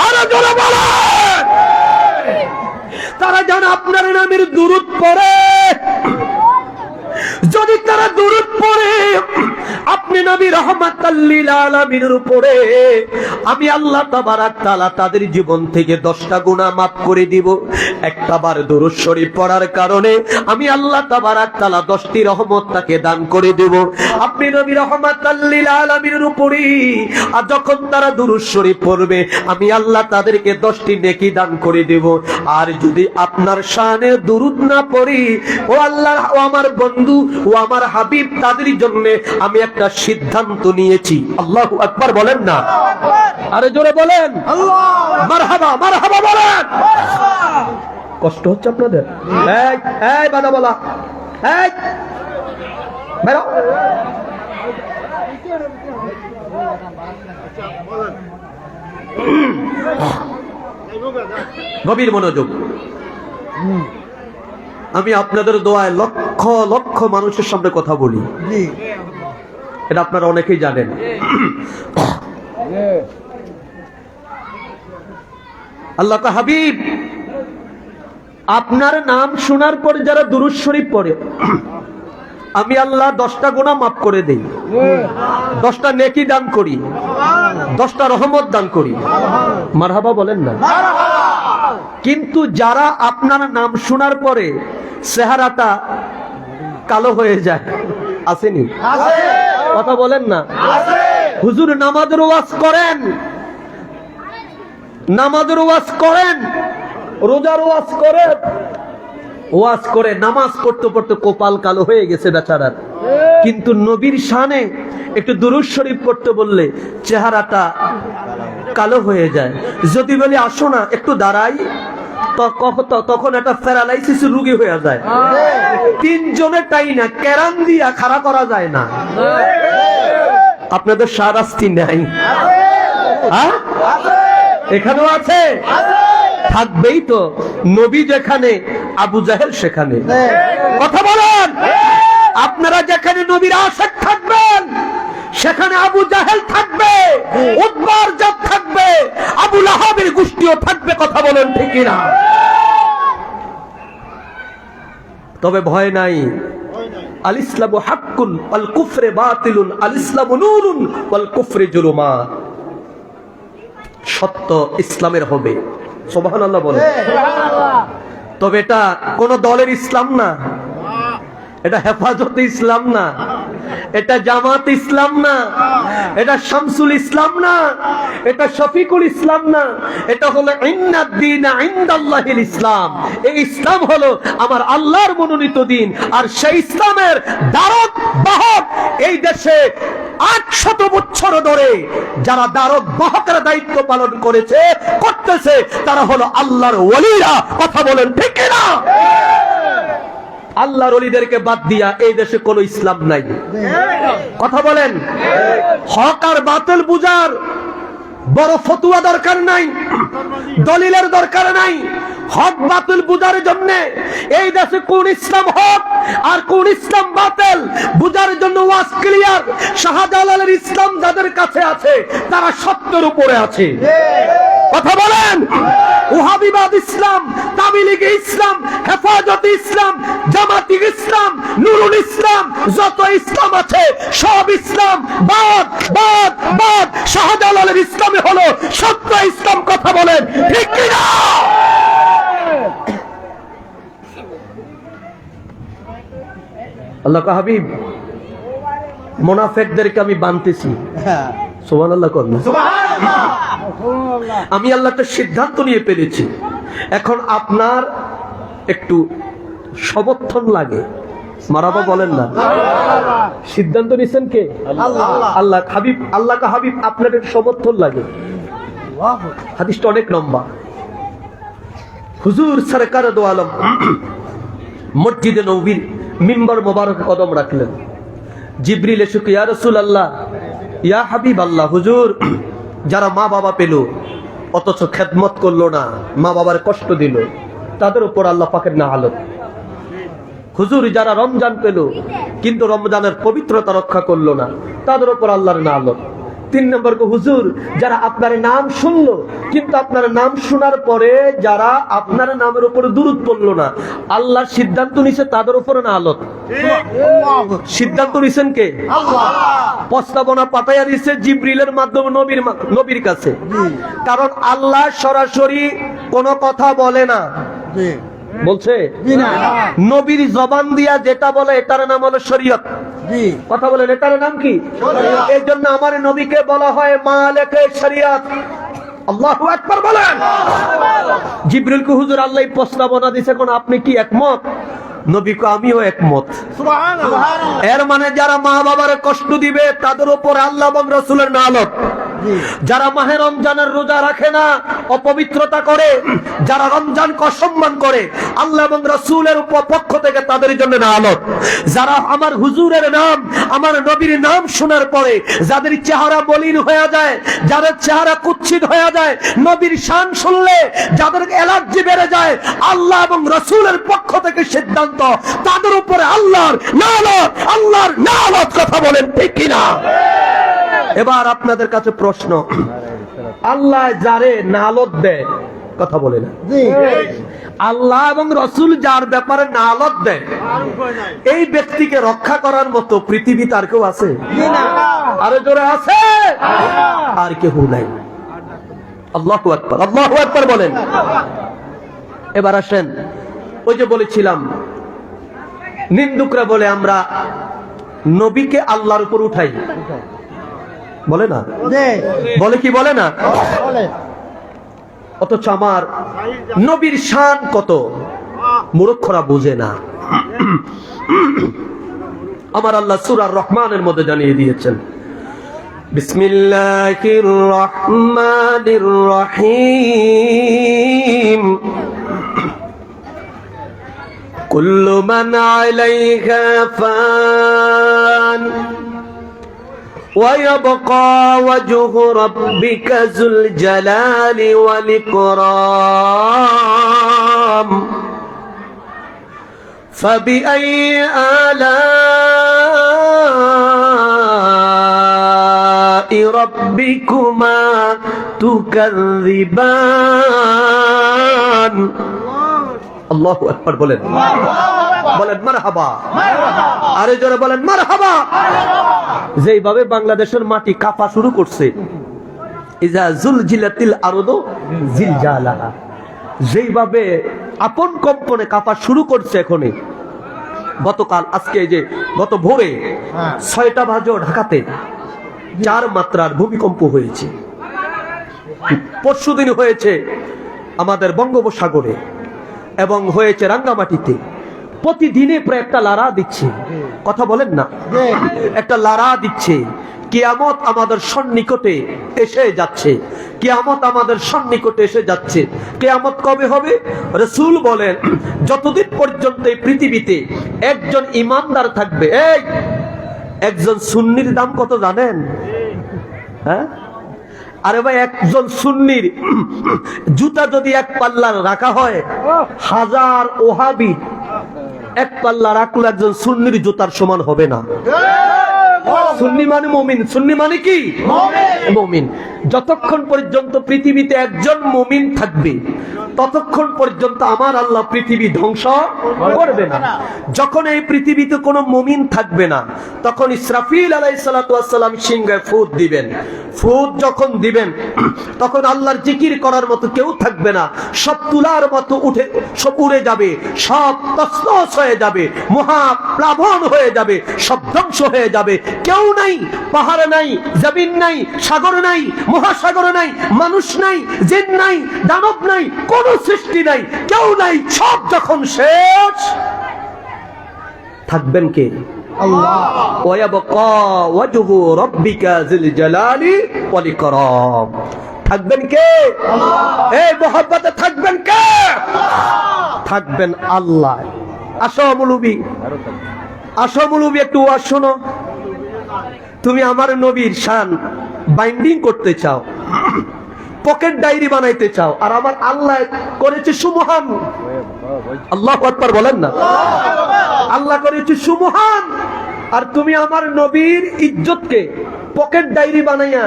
আরো জোরে বলেন। তারা যেন আপনার নামের দুরূদ পড়ে। যদি তারা দুরূদ পড়ে আপনি নবী রাহমাতাল লিল আলামিনের উপরে, আমি আল্লাহ তাবারক তাআলা তাদের জীবন থেকে 10টা গুনাহ মাফ করে দিব। একটা বার দুরূদ শরীফ পড়ার কারণে আমি আল্লাহ তাবারক তাআলা 10টি রহমত তাকে দান করে দেব। আপনি নবী রাহমাতাল লিল আলামিনের উপরে আর যখন তারা দুরূদ শরীফ পড়বে আমি আল্লাহ তাদেরকে 10টি নেকি দান করে দেব। আর যদি আপনার শানে দুরূদ না পড়ি, ও আল্লাহ, ও আমার বন্ধু, ও আমার হাবিব, তাদের জন্য আমি একটা সিদ্ধান্ত নিয়েছি। আল্লাহু আকবার বলেন না, আরে জোরে বলেন মারহাবা, মারহাবা বলেন। কষ্ট হচ্ছে আপনাদের? এই এই বাদা বলা, এই বেরো। গভীর মনোযোগ। আমি আপনাদের দোয়ায় লক্ষ লক্ষ মানুষের সামনে কথা বলি, জি এটা আপনারা অনেকেই জানেন। আল্লাহ কা হাবিব, আপনার নাম শোনার পর যারা দুরূদ শরীফ পড়ে আমি আল্লাহ 10টা গুনাহ মাফ করে দেই, 10টা নেকি দান করি, 10টা রহমত দান করি। মারহাবা বলেন না। কিন্তু যারা আপনার নাম শোনার পরে চেহারাটা কালো হয়ে যায়, আসেনি? কথা বলেন না। হুজুর নামাজের ওয়াজ করেন, নামাজের ওয়াজ করেন, রোজার ওয়াজ করেন, ওয়াজ করে নামাজ পড়তে পড়তে কপাল কালো হয়ে গেছে বেচারার। কিন্তু নবীর শানে একটু দুরূদ শরীফ পড়তে বললে চেহারাটা কালো হয়ে যায়। যদি বলি আসো না একটু দাঁড়াই, তখন একটা প্যারালাইসিস রোগী হয়ে যায়। 3 জনের টাই না কেরান দিয়া খাড়া করা যায় না। আপনাদের শাহরাস্তি নাই? হ্যাঁ, এখানেও আছে, থাকবেই তো। নবী যেখানে আবু জাহেল সেখানে। কথা বলেন। আপনারা যেখানে নবীর আশিক থাকবেন সেখানে আবু জাহেল থাকবে, উতবার জাত থাকবে, আবু লাহাবের গোষ্ঠীও থাকবে। কথা বলেন ঠিক কিনা? তবে ভয় নাই। আল ইসলামু হাক্কুন ওয়াল কুফরু বাতিলুন, আল ইসলামু নূরুন ওয়াল কুফরু জুলুমাত। সত্য ইসলামের হবে, সুবহানাল্লাহ বলেন। তবে এটা কোন দলের ইসলাম না, এটা হেফাজতে ইসলাম না, এটা জামাত ইসলাম না, এটা শামসুল ইসলাম না, এটা শফিকুল ইসলাম না, এটা হলো ইন্নাদ-দীনা ইনদাল্লাহিল ইসলাম। এই ইসলাম হলো আমার আল্লাহর মনোনীত দিন। আর সেই ইসলামের দারক বাহক এই দেশে 800 বছর ধরে যারা দারক বাহকের দায়িত্ব পালন করেছে, করতেছে, তারা হলো আল্লাহর ওলিরা। কথা বলেন ঠিক কিনা? আল্লাহর ওলিদেরকে বাদ দিয়া এই দেশে কোনো ইসলাম নাই। কথা বলেন। হক আর বাতিল বুঝার বড় ফতুয়া দরকার নাই, দলিলের দরকার নাই। হক বাতিল বুঝার জন্য এই দেশে কোন ইসলাম হক আর কোন ইসলাম বাতিল বুঝার জন্য ওয়াজ ক্লিয়ার। শাহজালালের ইসলাম যাদের কাছে আছে তারা সত্যের উপরে আছে। কথা বলেন। ওহাবিবাদ ইসলাম, তাবলীগী ইসলাম, হেফাজতে ইসলাম, জামাতি ইসলাম, নুরুল ইসলাম, যত ইসলাম আছে সব ইসলাম বাদ বাদ বাদ। শাহজালালের ইসলামে হলো সত্য ইসলাম। কথা বলেন ঠিক কিনা? আল্লাহ কা হাবিব, মুনাফিকদেরকে আমি বানতেছি। সুবহানাল্লাহ করুন। আমি আল্লাহ একটা সিদ্ধান্ত নিয়ে ফেলেছি। এখন আপনার একটু সমর্থন লাগে। মারাবা বলেন না। সিদ্ধান্ত নিছেন কে? আল্লাহ। হাবিব, আল্লাহ কা হাবিব, আপনার একটু সমর্থন লাগে। হাদিসটা অনেক লম্বা। হুজুর সরকার দো আলম মসজিদে নববীর মিম্বার মোবারক কদম রাখলেন। জিবরিল এসে ইয়া রাসূলুল্লাহ, ইয়া হাবিব আল্লাহ, হুজুর যারা মা বাবা পেল অথচ খেদমত করলো না, মা বাবার কষ্ট দিল, তাদের উপর আল্লাহ পাকের নাহালত। হুজুর যারা রমজান পেল কিন্তু রমজানের পবিত্রতা রক্ষা করলো না, তাদের উপর আল্লাহর নাহালত। 3 নম্বর কো হুজুর যারা আপনার নাম শুনলো কিন্তু আপনার নাম শোনার পরে যারা আপনার নামের উপরে দুরূদ পড়লো না, আল্লাহর সিদ্ধান্ত নিছে তাদের উপরে না আলত। সিদ্ধান্ত নিছেন কে? আল্লাহ। প্রস্তাবনা পাঠাইয়া দিয়েছে জিবরিলের মাধ্যমে নবীর কাছে, কারণ আল্লাহ সরাসরি কোনো কথা বলে না। বলছে নবীর জবান দিয়া যেটা বলে এটার নাম হলো শরীয়ত। কথা বলেন এটার নাম কি? এই জন্য আমার নবীকে বলা হয় মালিকে শরীয়ত। আল্লাহু আকবার বলেন। জিবরিলকে হুজুর আল্লাহ প্রস্তাবনা দিয়েছে, কোন আপনি কি একমত? নবীকে আমিও একমত। এর মানে যারা মা বাবার কষ্ট দিবে তাদের উপর আল্লাহ এবং রাসূলের নালত। যারা মাহে রমজানের রোজা রাখে না, অপবিত্রতা করে, যারা রমজানকে অসম্মান করে, আল্লাহ এবং রাসূলের পক্ষ থেকে তাদের জন্য নালত। যারা আমার হুজুরের নাম, আমার নবীর নাম শোনার পরে যাদের চেহারা মলিন হয়ে যায়, যাদের চেহারা কুৎসিত হয়ে যায়, নবীর শান শুনলে যাদের অ্যালার্জি বেড়ে যায়, আল্লাহ এবং রাসূলের পক্ষ থেকে সিদ্ধান্ত তাদের উপরে আল্লাহর নালত। কথা বলেন ঠিক কিনা? এবার আপনাদের কাছে প্রশ্ন, আল্লাহ যারে নালত দেয়, কথা বলে না, আল্লাহ এবং রাসূল যার ব্যাপারে নালত দেয়, এই ব্যক্তিকে রক্ষা করার মতো পৃথিবীতে আর কেউ আছে? আরো জোরে আছে? আর কেউ নাই। আল্লাহু আকবার, আল্লাহু আকবার বলেন। এবার আসেন, ওই যে বলেছিলাম নিন্দুকরা বলে আমরা নবীকে আল্লাহর উপর উঠাই, বলে না? বলে কি বলে না? অথচ আমার নবীর শান কত মূর্খরা বোঝে না। আমার আল্লাহ সূরা রহমানের মধ্যে জানিয়ে দিয়েছেন, বিসমিল্লাহির রহমানির রহিম, কুল্লু মান আলাইহা ফান ويبقى وجه ربك ذو الجلال والإكرام فبأي آلاء ربكما تكذبان الله أكبر বলেন, বলেন মারহাবা, আরে জোরে বলেন মারহাবা। যেইভাবে বাংলাদেশের মাটি কাঁপা শুরু করছে, ইজা জুলজিলাতিল আরদু জিলজালাহা, যেইভাবে আপন কম্পনে কাঁপা শুরু করছে এখনই। গতকাল আজকে যে গত ভোরে 6টা বাজে ঢাকাতে 4 মাত্রার ভূমিকম্প হয়েছে। পরশুদিন হয়েছে আমাদের বঙ্গোপসাগরে এবং হয়েছে রাঙ্গামাটিতে। প্রতিদিনে প্রায় একটা লারা দিচ্ছে, কথা বলেন না, একটা লারা দিচ্ছে। কিয়ামত আমাদের সন্নিকটে এসে যাচ্ছে, কিয়ামত আমাদের সন্নিকটে এসে যাচ্ছে। কিয়ামত কবে হবে? রাসূল বলেন, যতদিন পর্যন্ত এই পৃথিবীতে একজন ইমানদার থাকবে। এই একজন সুন্নির দাম কত জানেন? হ্যাঁ, আরে ভাই, একজন সুন্নির জুতা যদি এক পাল্লার রাখা হয়, 1000 ওহাবি এক পাল্লা রাখলে একজন সুন্নির জুতার সমান হবে না। সুন্নি মানে মুমিন। সুন্নি মানে কি? মুমিন। যতক্ষণ পর্যন্ত পৃথিবীতে একজন মুমিন থাকবে ততক্ষণ পর্যন্ত আমার আল্লাহ পৃথিবী ধ্বংস করবে না। যখন এই পৃথিবীতে কোনো মুমিন থাকবে না, তখন ইসরাফিল আলাইহিস সালাতু ওয়াস সালাম সিংহে ফুঁক দিবেন। ফুঁক যখন দিবেন তখন আল্লাহর জিকির করার মতো কেউ থাকবে না। সব তুলার মতো সব উড়ে যাবে, সব তছনছ হয়ে যাবে, মহাপ্লাবন হয়ে যাবে, সব ধ্বংস হয়ে যাবে। কেউ নাই, পাহাড় নাই, জমিন নাই, সাগর নাই, মহাসাগর নাই, মানুষ নাই, জিন নাই, দানব নাই, কোন সৃষ্টি নাই, কেউ নাই। সব যখন শেষ, থাকবেন কে? আল্লাহ। ওয়ায়াবকা ওয়াজহু রাব্বিকা যিল জালালি ওয়াল ইকরাম। থাকবেন কে? আল্লাহ। এই মোহাব্বতে থাকবেন কে? থাকবেন আল্লাহ। আসো মুলুবি, আসো মুলুবি, একটু ওয়াজ শোনো। তুমি আমার নবীর শান বাইন্ডিং করতে চাও, পকেট ডায়েরি বানাইতে চাও, আর আমার আল্লাহ করেছে সুমহান। আল্লাহু আকবার বলেন না। আল্লাহ করেছে সুমহান, আর তুমি আমার নবীর ইজ্জতকে পকেট ডায়েরি বানাইয়া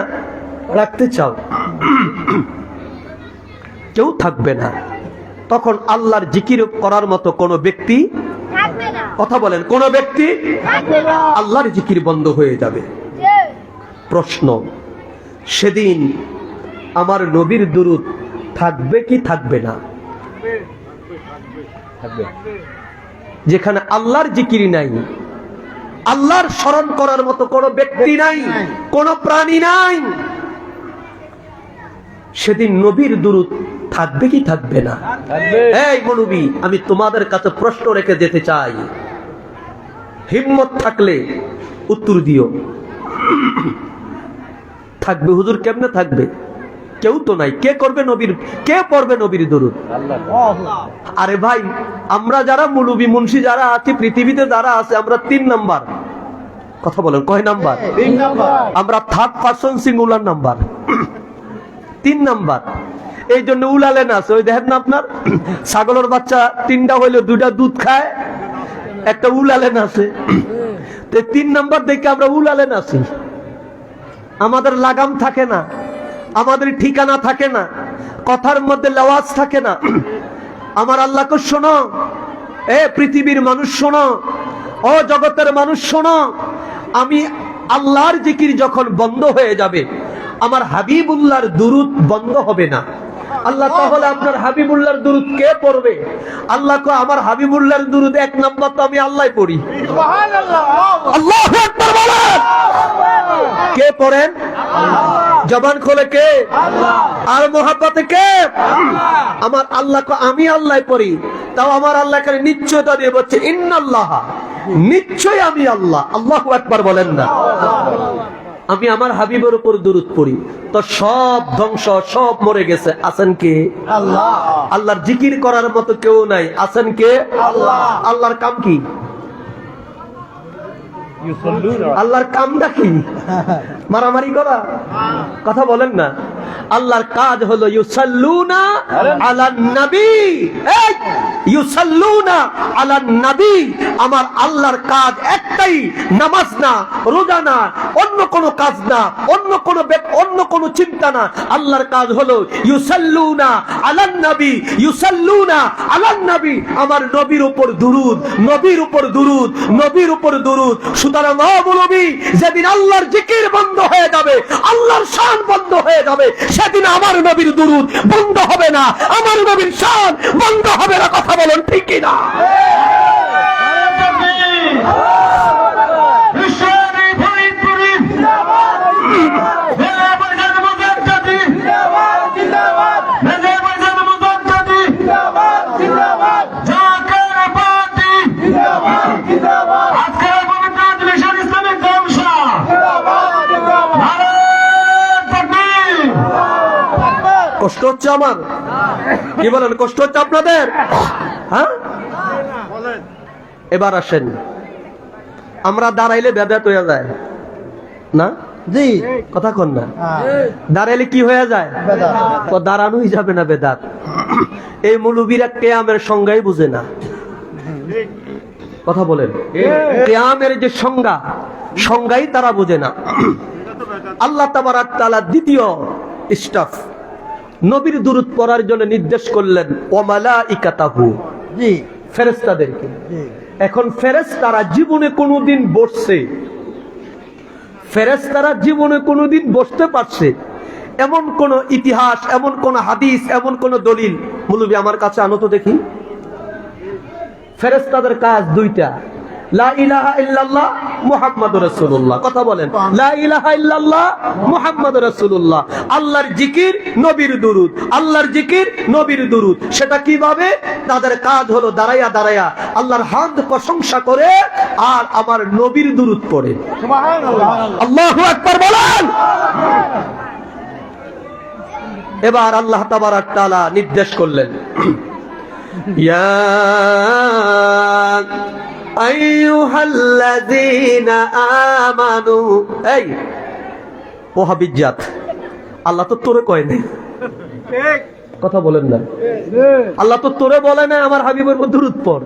রাখতে চাও, কেউ থাকবে না। তখন আল্লাহর জিকির করার মতো কোন ব্যক্তি, কথা বলেন, কোন ব্যক্তি, আল্লাহর জিকির বন্ধ হয়ে যাবে। প্রশ্ন, সেদিন আমার নবীর দুরূদ থাকবে কি থাকবে না? যেখানে আল্লাহর জিকির নাই, আল্লাহর স্মরণ করার মতো কোন ব্যক্তি নাই, কোন প্রাণী নাই, সেদিন নবীর দুরূদ থাকবে কি থাকবে না? এই মৌলবী, আমি তোমাদের কাছে প্রশ্ন রেখে যেতে চাই, হিম্মত থাকলে উত্তর দিও। থাকবে হুজুর, কেমনে থাকবে? কেউ তো নাই। কে করবে নবীর, কে পড়বে নবীর দুরূদ? আরে ভাই, আমরা যারা মৌলবী মুন্সি যারা আছি, পৃথিবীতে যারা আছে, আমরা 3 নাম্বার। কথা বলেন, কয় নাম্বার? আমরা third person singular number, 3 number. এই জন্য উলালেন আছে, ওই দেখেন না আপনার ছাগলের বাচ্চা 3টা হইলে 2টা দুধ খায়, একটা উলালেন আছে। 3 নাম্বার দেখে আমরা উলালেন আছি। আমাদের লাগাম থাকে না, আমাদের ঠিকানা থাকে না, কথার মধ্যে লেওয়াজ থাকে না। আমার আল্লাহকে শোনো, এ পৃথিবীর মানুষ শোনো, ও জগতের মানুষ শোনো, আমি আল্লাহর জিকির যখন বন্ধ হয়ে যাবে, আমার হাবিবুল্লাহর দুরূদ বন্ধ হবে না। আল্লাহ, তাহলে আপনার হাবিবুল্লাহর দুরূদ কে পড়বে? আল্লাহ কো, আমার হাবিবুল্লাহর দুরূদ 1 নাম্বার তো আমি আল্লাহই পড়ি। আল্লাহু আকবার বলেন। কে পড়েন? জবান খোলে কে? আর মোহাব্বতে কে? আমার আল্লাহ কো, আমি আল্লাহই পড়ি। তাও আমার আল্লাহ এখানে নিশ্চয়তা দিয়ে বলছে, ইন্নাল্লাহ, নিশ্চয় আমি আল্লাহ। আল্লাহু আকবার বলেন না। আমি আমার হাবিবের উপর দুরূদ পড়ি, তো সব ধ্বংস, সব মরে গেছে। আছেন কে? আল্লাহ। আল্লাহর জিকির করার মতো কেউ নাই। আছেন কে? আল্লাহ। আল্লাহর কাম কি? আল্লাহর কামটা কি? মারামারি করা? কথা বলেন না। আল্লাহর কাজ হলো ইউসাল্লুনা আলান নবী। এই ইউসাল্লুনা আলান নবী, আমার আল্লাহর কাজ একটাই, নামাজ না, রোজা না, অন্য কোনো কাজ না, অন্য কোনো চিন্তা না। আল্লাহর কাজ হলো ইউসাল্লুনা আলান নবী, ইউসাল্লুনা আলান নবী, আমার নবীর উপর দুরূদ, নবীর উপর দুরূদ, নবীর উপর দুরূদ। সুতরাং নবী, যেদিন আল্লাহর জিকির বন্ধ হয়ে যাবে, আল্লাহর শান বন্ধ হয়ে যাবে, সেদিন আমার নবীর দুরূদ বন্ধ হবে না, আমার নবীর শান বন্ধ হবে না। কথা বলেন ঠিক কি না? কষ্ট হচ্ছে আমার? কি বলেন, কষ্ট হচ্ছে আপনাদের? হ্যাঁ, এবার আসেন, আমরা দাঁড়াইলে বেদাত হয়ে যায় না? জি, কথা কন না। দাঁড়াইলে কি হয়ে যায়? তো দাঁড়ানোই যাবে না বেদাত। এই মৌলবীরা কিয়ামের সংজ্ঞাই বুঝে না। কথা বলেন, কিয়ামের যে সংজ্ঞাই তারা বুঝে না। আল্লাহ তাবারাক তাআলা দ্বিতীয় স্টাফ নবীর দুরূদ পড়ার জন্য নির্দেশ করলেন, ওয়া মালাইকাতাহু, জি, ফেরেশতাদেরকে। এখন ফেরেশতারা জীবনে কোনোদিন বসছে, ফেরেশতারা জীবনে কোনোদিন বসতে পারছে এমন কোন ইতিহাস, এমন কোন হাদিস, এমন কোন দলিল মৌলবী আমার কাছে আনো তো দেখি। ফেরেশতাদের কাজ 2টা, লা ইলাহা ইল্লাল্লাহ মুহাম্মাদুর রাসূলুল্লাহ। কথা বলেন, লা ইলাহা ইল্লাল্লাহ মুহাম্মাদুর রাসূলুল্লাহ। আল্লাহর জিকির, নবীর দুরূদ, আল্লাহর জিকির, নবীর দুরূদ। সেটা কিভাবে? তাদের কাজ হলো দাঁড়াইয়া দাঁড়াইয়া আল্লাহর হামদ প্রশংসা করে আর আমার নবীর দুরূদ পড়ে। সুবহানাল্লাহ, আল্লাহু আকবার বলেন। এবার আল্লাহ তাবারাক তাআলা নির্দেশ করলেন, ইয়া আইয়ুহাল্লাযীনা আমানু। এই ওহাবিজ্জাত, আল্লাহ তো তোরে কয় নাই, কথা বলেন না। আল্লাহ তো তোরে বলে না আমার হাবিবের উপর দুরূদ পড়।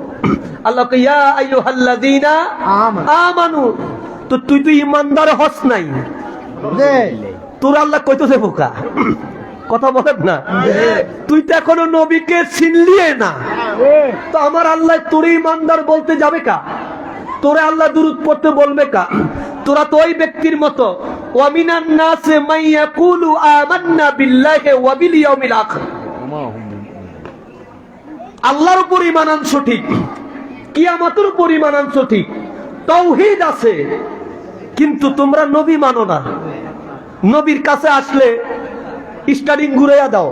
আল্লাহ কয় ইয়া আইয়ুহাল্লাযীনা আমানু, তো তুই তো ঈমানদার হস নাই, জি তোর আল্লাহ কইতেছে বোকা। কথা বলেন না, তুই তো এখনো নবীকে চিনলিয়ে না, তো আমার আল্লাহ তোরে ঈমানদার বলতে যাবে কা? তোরে আল্লাহ দুরূদ পড়তে বলবে কা? তোরা তো ওই ব্যক্তির মতো ওয়া মিনান নাসি মান ইয়াকুলু আমান্না বিল্লাহি ওয়া বিল ইয়াউমিল আখির, আল্লাহর উপর ঈমান আনছো ঠিক, কিয়ামতের উপর ঈমান আনছো ঠিক, তাওহীদ আছে, কিন্তু তোমরা নবী মানো না। নবীর কাছে আসলে স্টারিং ঘুরাইয়া দাও।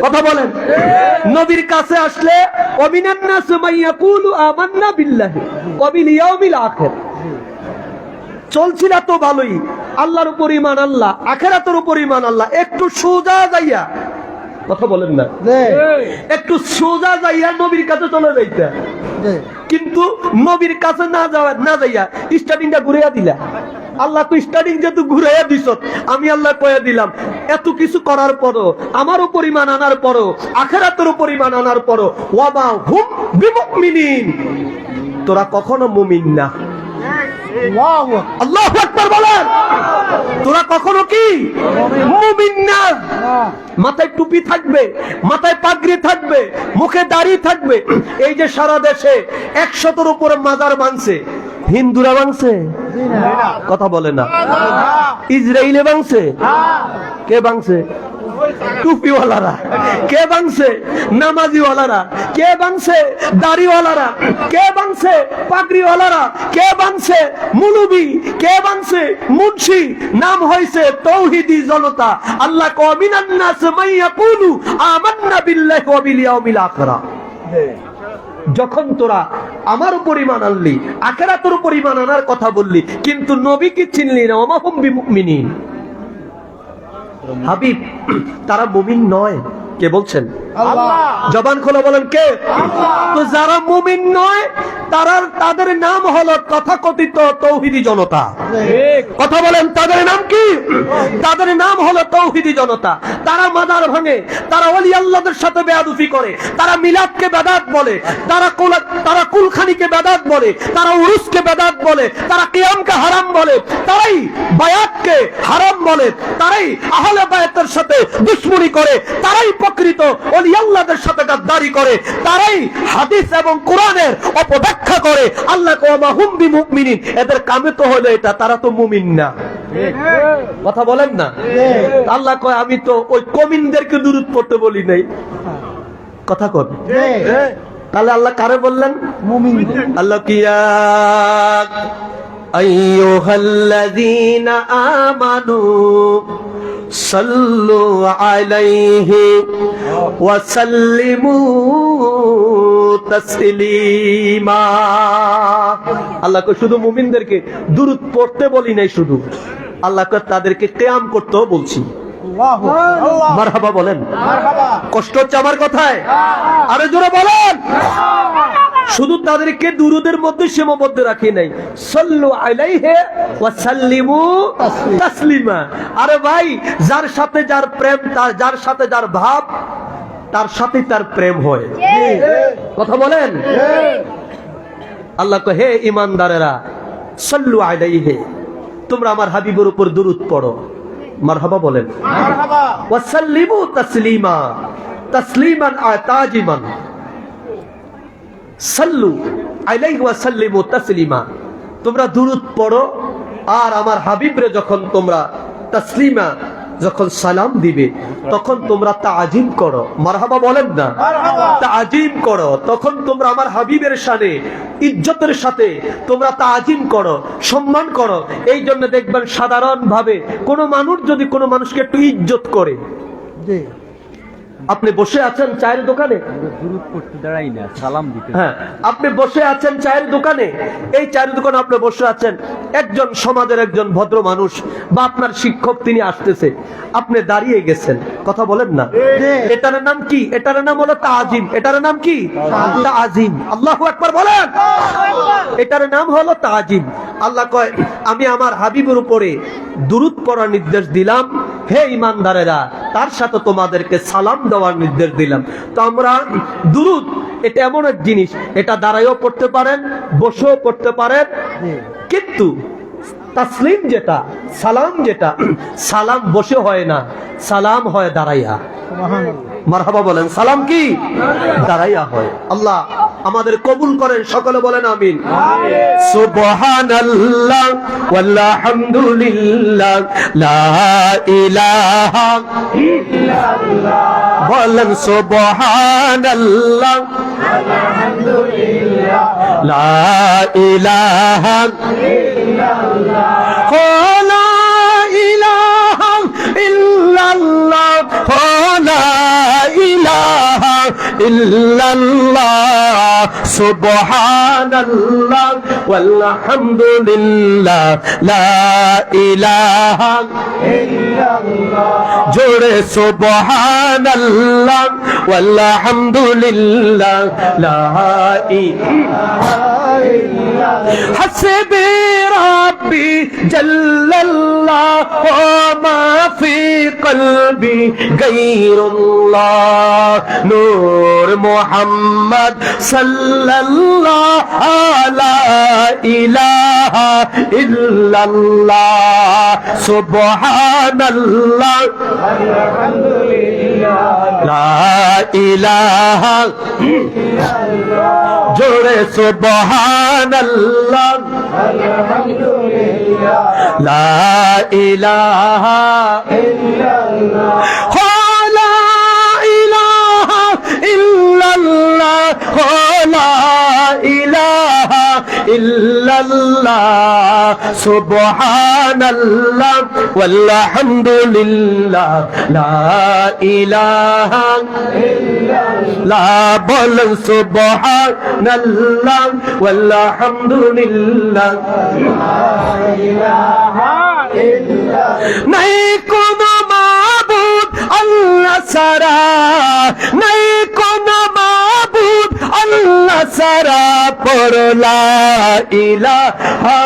কথা বলেন, নবীর কাছে আসলে ওয়া মিনান নাসি মান ইয়াকুলু আমান্না বিল্লাহি ওয়া বিল ইয়াউমিল আখির, চলছিল তো ভালোই, আল্লাহর উপর ঈমান আল্লাহ, আখিরাতের উপর ঈমান আল্লাহ, একটু সোজা যাইয়া, কথা বলেন না, একটু সোজা যাইয়া নবীর কাছে চলে যাইতা, কিন্তু নবীর কাছে না যাইয়া স্টার্টিংটা ঘুরাইয়া দিলা। আল্লাহ তো স্টার্টিং যেহেতু ঘুরাইয়া দিছ, আমি আল্লাহ কইয়া দিলাম এত কিছু করার পরও, আমার উপর ঈমান আনার পরও, আখিরাতের উপর ঈমান আনার পরও ওয়া মা হুম বিমুমিনিন, তোরা কখনো মুমিন না। আল্লাহু আকবার বলেন, তোরা কখনো কি মুমিন না। মাথায় টুপি থাকবে, মাথায় পাগড়ি থাকবে, মুখে দাড়ি থাকবে। এই যে সারা দেশে 100-এর উপরে মাজার ভাঙছে, হিন্দুরা ভাঙছে? কথা বলে না। ইসরায়েলে ভাঙছে? কে ভাঙছে? টুপিওয়ালারা। কে ভাঙছে? নামাজিওয়ালারা। কে ভাঙছে? দাড়িওয়ালারা। কে ভাঙছে? পাগড়িওয়ালারা। কে ভাঙছে? মুলুবি। কে ভাঙছে? মুন্সি। নাম হয়েছে তৌহিদি জনতা। আল্লাহ কয় মিনান নাস মান ইয়াকুলু আমান্না বিল্লাহি ওয়া বিল ইয়াউমিল আখির। যখন তোরা আমার উপর ঈমান আনলি, আখিরাতের উপর ঈমান আনার কথা বললি, কিন্তু নবীকে চিনলি না, ওয়া মা হুম বিমুমিনিন। হাবিব তারা মুমিন নয়, কে বলছেন? আল্লাহ। জবান খোলা বলেন কে? আল্লাহ। তো যারা মুমিন নয় তাদের নাম হলো তথাকথিত তৌহিদি জনতা। কথা বলেন, তাদের নাম কি? তাদের নাম হলো তৌহিদি জনতা। তারা মাজার ভাঙে, তারা ওলি আল্লাহদের সাথে বেয়াদবি করে, তারা মিলাদকে বেদাত বলে, তারা কুলখানিকে বেদাত বলে, তারা উরুসকে বেদাত বলে, তারা কিয়ামকে হারাম বলে, তারাই বায়াতকে হারাম বলে, তারাই আহলে বায়াতের সাথে দুশমনি করে, তারাই প্রকৃত ওলি আল্লাহদের সাথে গাদ্দারি করে, তারাই হাদিস এবং কোরআনের অপব্যাখ্যা করে। আল্লাহ কয় মা হুম বিমুমিনিন, এদের কামে তো হলো এটা, তারা তো মুমিন না। কথা বলেন না। আল্লাহ কয় আমি তো ওই কমিনদেরকে দুরূদ পড়তে বলি নাই। কথা কর। তাহলে আল্লাহ কারে বললেন? মুমিন। আল্লাহ কিয়া আইয়ুহাল্লাযীনা আমানু সাল্লু আলাইহি ওয়া সাল্লিমু তাসলিমা। আল্লাহ কয় শুধু মুমিনদেরকে দুরূদ পড়তে বলি নাই, শুধু আল্লাহ কয় তাদেরকে কিয়াম করতেও বলছি। মারহাবা বলেন। কষ্ট হচ্ছে আমার কথায়? আরে জোরে বলেন। শুধু তাদেরকে দুরুদের মধ্যে সীমাবদ্ধ রাখি নাই, সাল্লু আলাইহি ওয়া সাল্লিমু তাসলিমা। আরে ভাই, যার সাথে যার প্রেম, যার সাথে যার ভাব, তার সাথে তার প্রেম হয়। কথা বলেন। আল্লাহ কয় হে ঈমানদারেরা, সাল্লু আলাইহি, তোমরা আমার হাবিবের উপর দুরূদ পড়ো। মারহাবা বলেন। মারহাবা। ওয়া সাল্লিমু তাসলিমা, তাসলিমান তাজিমান। সাল্লু আলাইহি ওয়া সাল্লিমু তাসলিমা, তোমরা দুরূদ পড়ো, আর আমার হাবিবরে যখন তোমরা তাসলিমা, যখন সালাম দিবে, তখন তোমরা তাজিম করো। মারহাবা বলেন না। তাজিম করো, তখন তোমরা আমার হাবিবের শানে ইজ্জতের সাথে তোমরা তাজিম করো, সম্মান করো। এই জন্য দেখবেন সাধারণ ভাবে কোনো মানুষ যদি কোনো মানুষকে একটু ইজ্জত করে, আপনি বসে আছেন চায়ের দোকানে, দুরূদ পড়তে দাঁড়াই না, সালাম দিতে। হ্যাঁ, আপনি বসে আছেন চায়ের দোকানে, এই চায়ের দোকানে আপনি বসে আছেন, একজন সমাজের একজন ভদ্র মানুষ বা আপনার শিক্ষক তিনি আসতেছে, আপনি দাঁড়িয়ে গেছেন। কথা বলেন না। এটার নাম কি? এটার নাম হলো তাজিম। এটার নাম কি? তাজিম। আল্লাহু আকবার বলেন। এটার নাম হলো তাজিম। আল্লাহ কয় আমি আমার হাবিবের উপরে দুরূদ পড়ার নির্দেশ দিলাম। হে ঈমানদারেরা, তার সাথে তোমাদেরকে সালাম দেওয়ার নির্দেশ দিলাম। তো আমরা দুরুদ এটা এমন এক জিনিস, এটা দাঁড়ায়ও পড়তে পারেন, বসেও পড়তে পারেন, কিন্তু তাসলিম যেটা, সালাম যেটা, সালাম বসে হয় না, সালাম হয় দাঁড়াইয়া। মারহাবা বলেন, সালাম কি দাঁড়াইয়া হয়। আল্লাহ আমাদের কবুল করেন, সকলে বলেন আমিন। সুবহানাল্লাহ ওয়ালহামদুলিল্লাহ লা ইলাহা ইল্লাল্লাহ, বলেন সুবহানাল্লাহ ওয়ালহামদুলিল্লাহ লা ইলাহা ইল্লাল্লাহ, লা ইলাহা ইল্লাল্লাহ, লা ইলাহা ইল্লাল্লাহ, সুবহানাল্লাহ ওয়ালহামদুলিল্লাহ লা ইলাহা ইল্লাল্লাহ, জোরে সুবহানাল্লাহ ওয়ালহামদুলিল্লাহ লা ইলাহা ইল্লাল্লাহ, হাসবি রাব্বি জাল্লাল্লাহ ওয়া মা ফি কলবি গায়রুল্লাহ, নূর মুহাম্মদ সাল্লাল্লাহু লা ইলাহা ইল্লাল্লাহ, সুবহানাল্লাহ আলহামদুলিল্লাহ লা ইলাহা ইল্লাল্লাহ, জোরে সুবহানাল্লাহ আলহামদুলিল্লাহ লা ইলাহা ইল্লাল্লাহ, লা ইলাহা ইল্লাল্লাহ, লা ইলাহা ইল্লাল্লাহ, সুবহানাল্লাহ ওয়ালহামদুলিল্লাহ লা ইলাহা ইল্লাল্লাহ, বলেন সুবহানাল্লাহ ওয়ালহামদুলিল্লাহ লা ইলাহা ইল্লাল্লাহ, নাই কোন মাবুদ আল্লাহ ছাড়া, নাই কোন মাবুদ আল্লাহ ছাড়া, পড় লা ইলাহা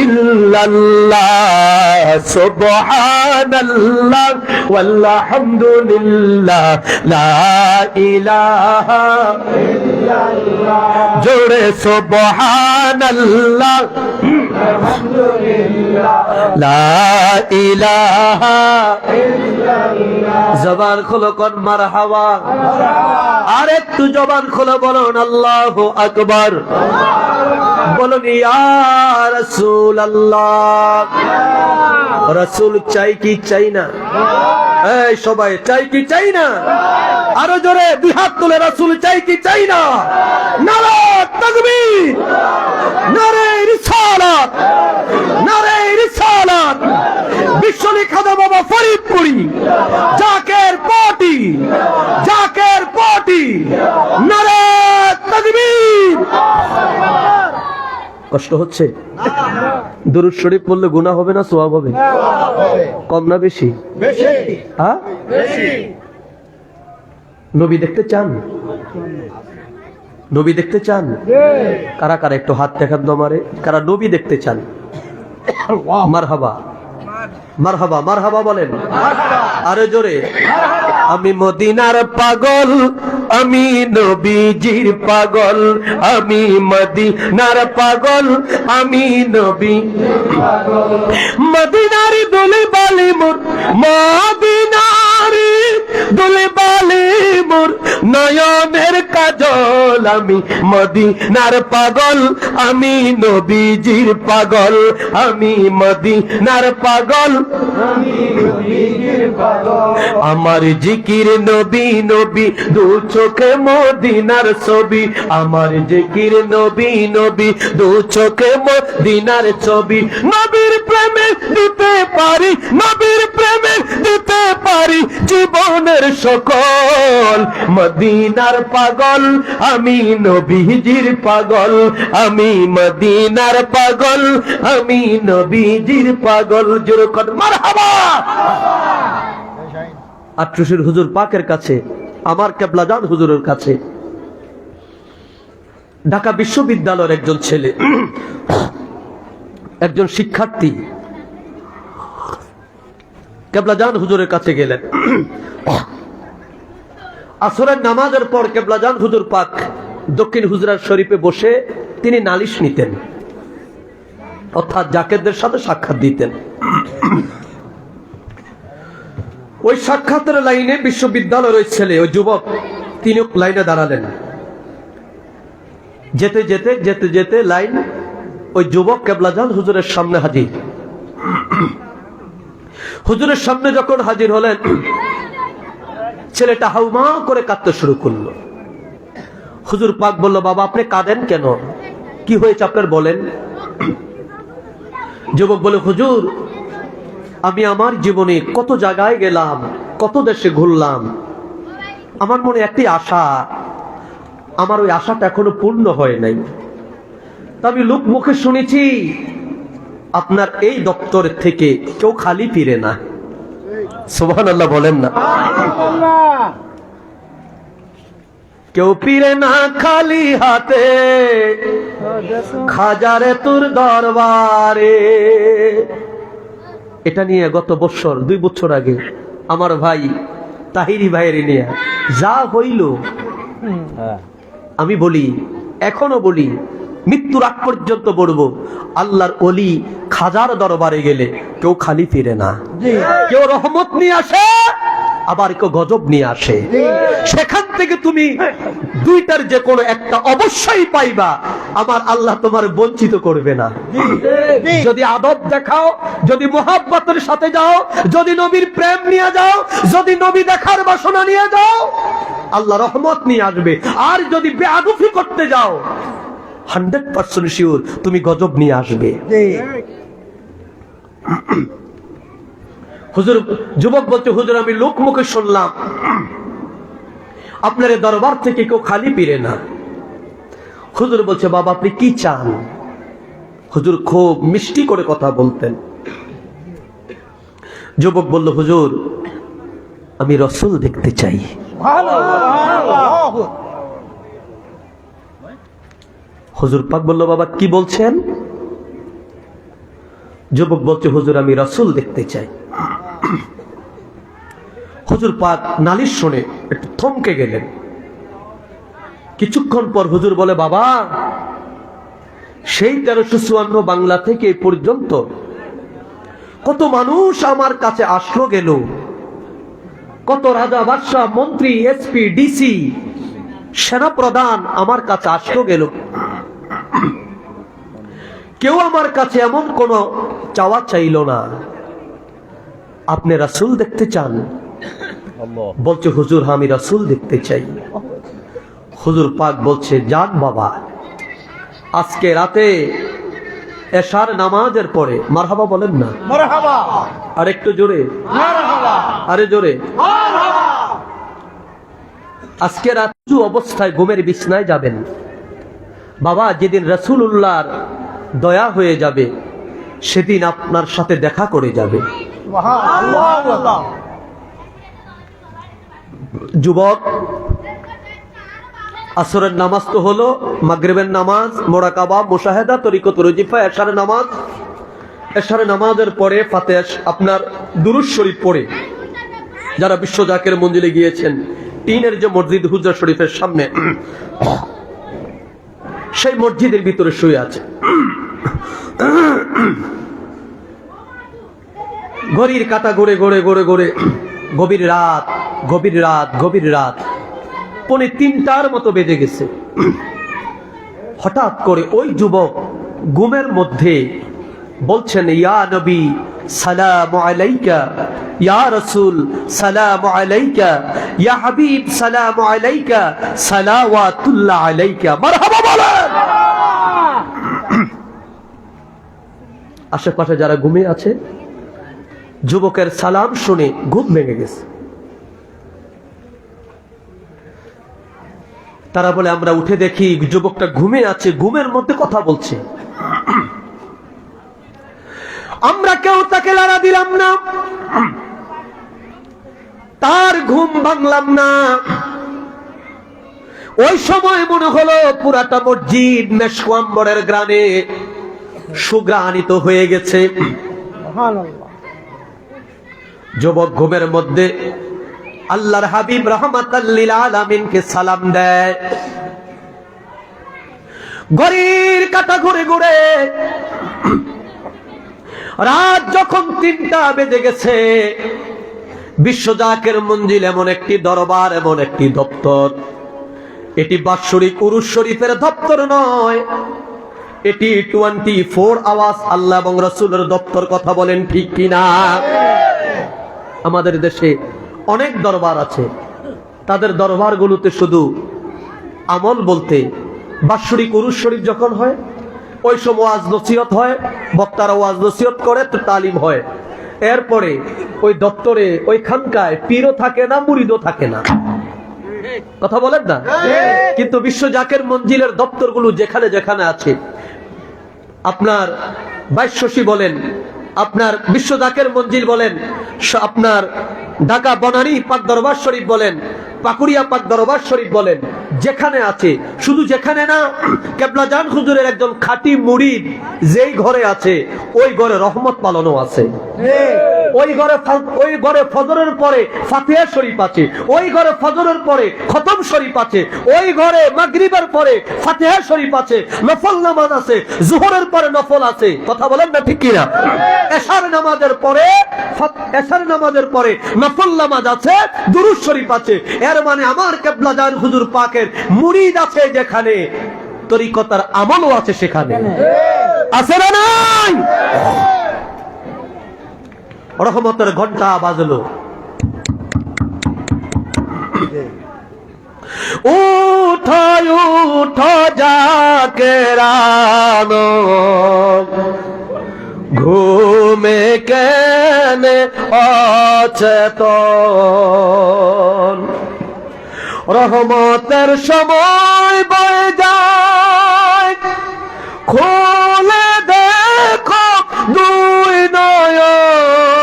ইল্লাল্লাহ, সুবহানাল্লাহ ওয়ালহামদুলিল্লাহ লা ইলাহা ইল্লাল্লাহ, জোরে সুবহানাল্লাহ আলহামদুলিল্লাহ লা ইলাহা ইল্লাল্লাহ, জবান খুলো কোন মারহাবা, আর একটু জবান খুলো বলুন আল্লাহু আকবার, বলুন ইয়া রাসূলুল্লাহ। রাসূল চাই কি চাই না? এই সবাই চাই কি চাই না? আরো জোরে দুই হাত তুলে রাসূল চাই কি চাই না? নারে তাকবীর, নারে রিসালাত, নারে রিসালাত। বিশ্বনী খাদা বাবা ফরিদপুরি, জাকের পার্টি, জাকের পার্টি, নারে তাকবীর। কষ্ট হচ্ছে? দুরূদ শরীফ পড়লে গুনাহ হবে না সওয়াব হবে? কম না বেশি? হ্যাঁ নবী দেখতে চান? নবী দেখতে চান? কারা কারা একটু হাত দেখান তো আমারে, কারা নবী দেখতে চান? মারহাবা, মারহাবা, মারহাবা বলেন আরে জোরে। আমি মদিনার পাগল, আমি নবীজির পাগল, আমি মদিনার পাগল, আমি নবী পাগল, মদিনারি দুলে বালি মোর, মদিনারি দুলে বালি মোর, নয়নের কাজল, আমি মদিনার পাগল, আমি নবীজির পাগল, আমি মদিনার পাগল, আমি নবীজির পাগল, আমার জিকির নবী নবী, দু চোখে মদিনার ছবি, আমার জিকির নবী নবী, দু চোখে মদিনার ছবি, নবীর প্রেমে দিতে পারি, নবীর প্রেমে দিতে পারি জীবনের সকল, মদিনার পাগল, আমি নবীজির পাগল, আমি মদিনার পাগল, আমি নবীজির পাগল। জোরে কর মারহাবা। আট্রসির হুজুর পাকের কাছে, আমার কেবলাজান হুজুরের কাছে, ঢাকা বিশ্ববিদ্যালয়ের একজন ছেলে, একজন শিক্ষার্থী কেবলাজান হুজুরের কাছে গেলেন। আসরের নামাজের পর কেবলাজান হুজুর পাক দক্ষিণ হুজরার শরীফে বসে তিনি নালিশ নিতেন, অর্থাৎ জাকেরদের সাথে সাক্ষাৎ দিতেন। ওই সাক্ষাতের লাইনে বিশ্ববিদ্যালয়ের ওই ছেলে, ওই যুবক, তিনি লাইনে দাঁড়ালেন। যেতে যেতে যেতে যেতে লাইন ওই যুবক কেবলাজান হুজুরের সামনে হাজির। হুজুরের সামনে যখন হাজির হলেন, ছেলেটা হাউমা করে কাঁদতে শুরু করলো। হুজুর পাক বলল, বাবা আপনি কাঁদেন কেন, কি হয়েছে আপনার বলেন। যুবক বলে, হুজুর আমি আমার জীবনে কত জায়গায় গেলাম, কত দেশে ঘুরলাম, আমার মনে একটি আশা, আমার ওই আশাটা এখনো পূর্ণ হয় নাই। তা আমি লোক মুখে শুনেছি আপনার এই দপ্তর থেকে কেউ খালি ফিরে না। সুবহানাল্লাহ বলেন না। কেউ ফিরে না খালি হাতে, খাজারে তোর দরবারে। এটা নিয়ে গত বছর 2 বছর আগে আমার ভাই তাহিরি ভাইয়ের নিয়ে যা হইল, আমি বলি, এখনো বলি, মৃত্যুর আগ পর্যন্ত বলবো, আল্লাহর ওলি খাজার দরবারে গেলে কেউ খালি ফিরে না। কেউ রহমত নিয়ে আসে, আবার কেউ গজব নিয়ে আসে। সেখান থেকে তুমি দুইটার যে কোনো একটা অবশ্যই পাইবা। আমার আল্লাহ তোমার বঞ্চিত করবে না। যদি আদব দেখাও, যদি মোহাব্বতের সাথে যাও, যদি নবীর প্রেম নিয়ে যাও, যদি নবী দেখার বাসনা নিয়ে যাও, আল্লাহ রহমত নিয়ে আসবে। আর যদি বেয়াদুফি করতে যাও, 100% শিওর তুমি গজব নিয়ে আসবে। হুজুর, যুবক বলছে, হুজুর আমি লোক মুখে শুনলাম আপনার দরবার থেকে কেউ খালি ফিরে না। হুজুর বলছে, বাবা আপনি কি চান। হুজুর খুব মিষ্টি করে কথা বলতেন। যুবক বলল, হুজুর আমি রাসূল দেখতে চাই। হুজুর পাক বলল, বাবা কি বলছেন। যুবক বলছে, হুজুর আমি রাসূল দেখতে চাই। হুজুর পাক নালিশ শুনে একটু থমকে গেলেন। কিছুক্ষণ পর হুজুর বলে, বাবা সেই 1354 বাংলা থেকে এই পর্যন্ত কত মানুষ আমার কাছে আসলো গেল, কত রাজা বাদশাহ মন্ত্রী এসপি ডিসি সেনাপ্রধান আমার কাছে আসলো গেল, কেউ আমার কাছে এমন কোন চাওয়া চাইল না। আপনি রাসূল দেখতে চান। বলছে, হুজুর আমি রাসূল দেখতে চাই। হুজুর পাক বলছে, যাক বাবা, আজকে রাতে এশার নামাজের পরে, মারহাবা বলেন না, মারহাবা, আর একটু জোরে, মারহাবা, আরে জোরে, মারহাবা। আজকে রাতে অবস্থায় ঘুমের বিছনায় যাবেন বাবা। যেদিন রাসূলুল্লাহর দয়া হয়ে যাবে, সেদিন আপনার সাথে দেখা করে যাবে। যুবক, আসরের নামাজ তো হলো, মাগরিবের নামাজ, মোরাকাবা, মুশাহেদা, তরিকতুর ওজিফা, এশারের নামাজ। এশারের নামাজের পরে ফাতিহা, আপনার দুরূদ শরীফ পড়ে যারা বিশ্ব জাকের মঞ্জিলে গিয়েছেন, টিনের যে মসজিদ হুজরা শরীফের সামনে, সেই মসজিদের ভিতরে শুয়ে আছে। ঘড়ির কাঁটা ঘুরে ঘুরে ঘুরে ঘুরে গভীর রাত, গভীর রাত, গভীর রাত, 3:45 মতো বেজে গেছে। হঠাৎ করে ওই যুবক ঘুমের মধ্যে বলছেন, ইয়া নবী সালামু আলাইকা, ইয়া রাসূল সালামু আলাইকা, ইয়া হাবিব সালামু আলাইকা, সালাওয়াতুল্লাহ আলাইকা। মারহাবা বলেন। আশেপাশে যারা ঘুমিয়ে আছে, যুবকের সালাম শুনে ঘুম ভেঙে গেছে। তারা বলে, আমরা উঠে দেখি যুবকটা ঘুমে আছে, ঘুমের মধ্যে কথা বলছে। আমরা কেউ তাকে লাড়া দিলাম না, তার ঘুম ভাঙলাম না। ওই সময় মনে হলো পুরাটা মসজিদ মেশক আম্বরের গ্রানে সুগ্রানিত হয়ে গেছে। যুবক ঘুমের মধ্যে আল্লাহর হাবিব রাহমাতাল লিল আলামিনকে সালাম দেয়। ঘড়ির কাঁটা ঘুরে ঘুরে রাত যখন 3টা বেজে গেছে, বিশ্বজাকের মঞ্জিল এমন একটি দরবার, এমন একটি দপ্তর, এটি বাৎসরিক উরুস শরীফের দপ্তর নয়, এটি 24 আওয়াজ আল্লাহ এবং রাসূলের দপ্তর। কথা বলেন ঠিক কিনা? আমাদের দেশে অনেক দরবার আছে, তাদের দরবারগুলোতে শুধু আমল বলতে বাৎসরিক উরুস শরীফ যখন হয় ওই সময় ওয়াজ নসিহত হয়, বক্তারা ওয়াজ নসিহত করে, তো তালিম হয়। এরপরে ওই দপ্তরে ওই খানকায় পীরও থাকে না, মুরিদও থাকে না। কথা বলেন না? কিন্তু বিশ্ব জাকের মঞ্জিলের দপ্তরগুলো যেখানে যেখানে আছে, আপনার বাইশশী বলেন, আপনার বিশ্ব জাকের মঞ্জিল বলেন, আপনার ঢাকা বনানী পাক দরবার শরীফ বলেন, পাকুড়িয়া পাক দরবার শরীফ বলেন, যেখানে আছে, শুধু যেখানে না, কেবলাজান হুজুরের একজন খাঁটি মুরিদ যেই ঘরে আছে ওই ঘরে রহমত পালনও আছে। ওই ঘরে ফজরের পরে ফাতিহা শরীফ আছে, ওই ঘরে ফজরের পরে খতম শরীফ আছে, ওই ঘরে মাগরিবের পরে ফাতিহা শরীফ আছে, নফল নামাজ আছে, যোহরের পরে নফল আছে। কথা বলেন না ঠিক কিনা? এশার নামাজের পরে নফল নামাজ আছে, দুরূদ শরীফ আছে। এর মানে আমার কেবলাজান হুজুর পাকের মুরিদ আছে যেখানে, তরিকতার আমলও আছে সেখানে। আছে না নাই? রহমতের ঘন্টা বাজলো। উঠায় উঠো জাকেরানো, ঘুমে কেনে অচেতন, রহমতের সময় বয়ে যায়, খোলে দেখো দুই নয়ন,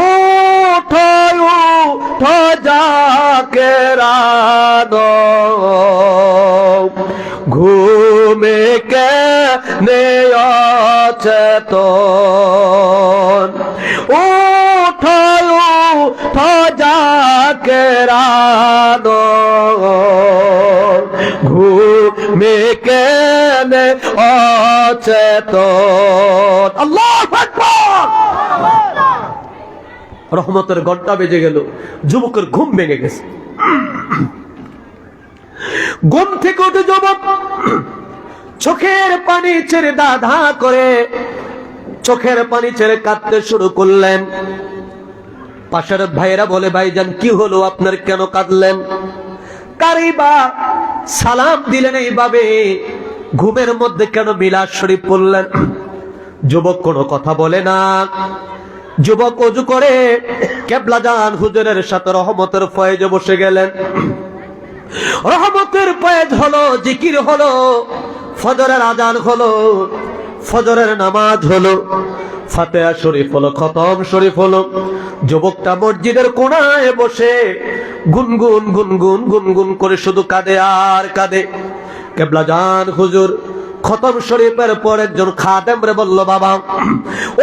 উঠায় উঠো জাকেরানো, ঘুমে কেনে অচেতন, উঠায় উঠো জাকেরানো, ঘুমে কেনে অচেতন। আল্লাহু আকবার। রহমতের ঘন্টা বেজে গেল, যুবকের ঘুম ভেঙে গেছে। ঘুম থেকে উঠে যুবক চোখের পানি ছেড়ে দাধা করে চোখের পানি ছেড়ে কাঁদতে শুরু করলেন। পাশের ভাইয়েরা বলে, ভাইজান কি হলো আপনার, কেন কাঁদলেন? কারিবা সালাম দিলেন এইভাবে, ঘুমের মধ্যে কেন মিলাদ শরীফ পড়লেন? যুবক কোনো কথা বলে না। যুবক ওযু করে কেবলাজান হুজুরের সাথে রহমতের ফয়েজে বসে গেলেন। রহমতের ফয়েজ হলো, জিকির হলো, ফজরের আজান হলো, ফজরের নামাজ হলো, ফাতিহা শরীফ হলো, খতম শরীফ হলো। যুবকটা মসজিদের কোণায় বসে গুনগুন গুনগুন গুনগুন করে শুধু কাঁদে আর কাঁদে। কেবলাজান হুজুর খতম শরীফের পর একজন খাদেম রে বলল, বাবা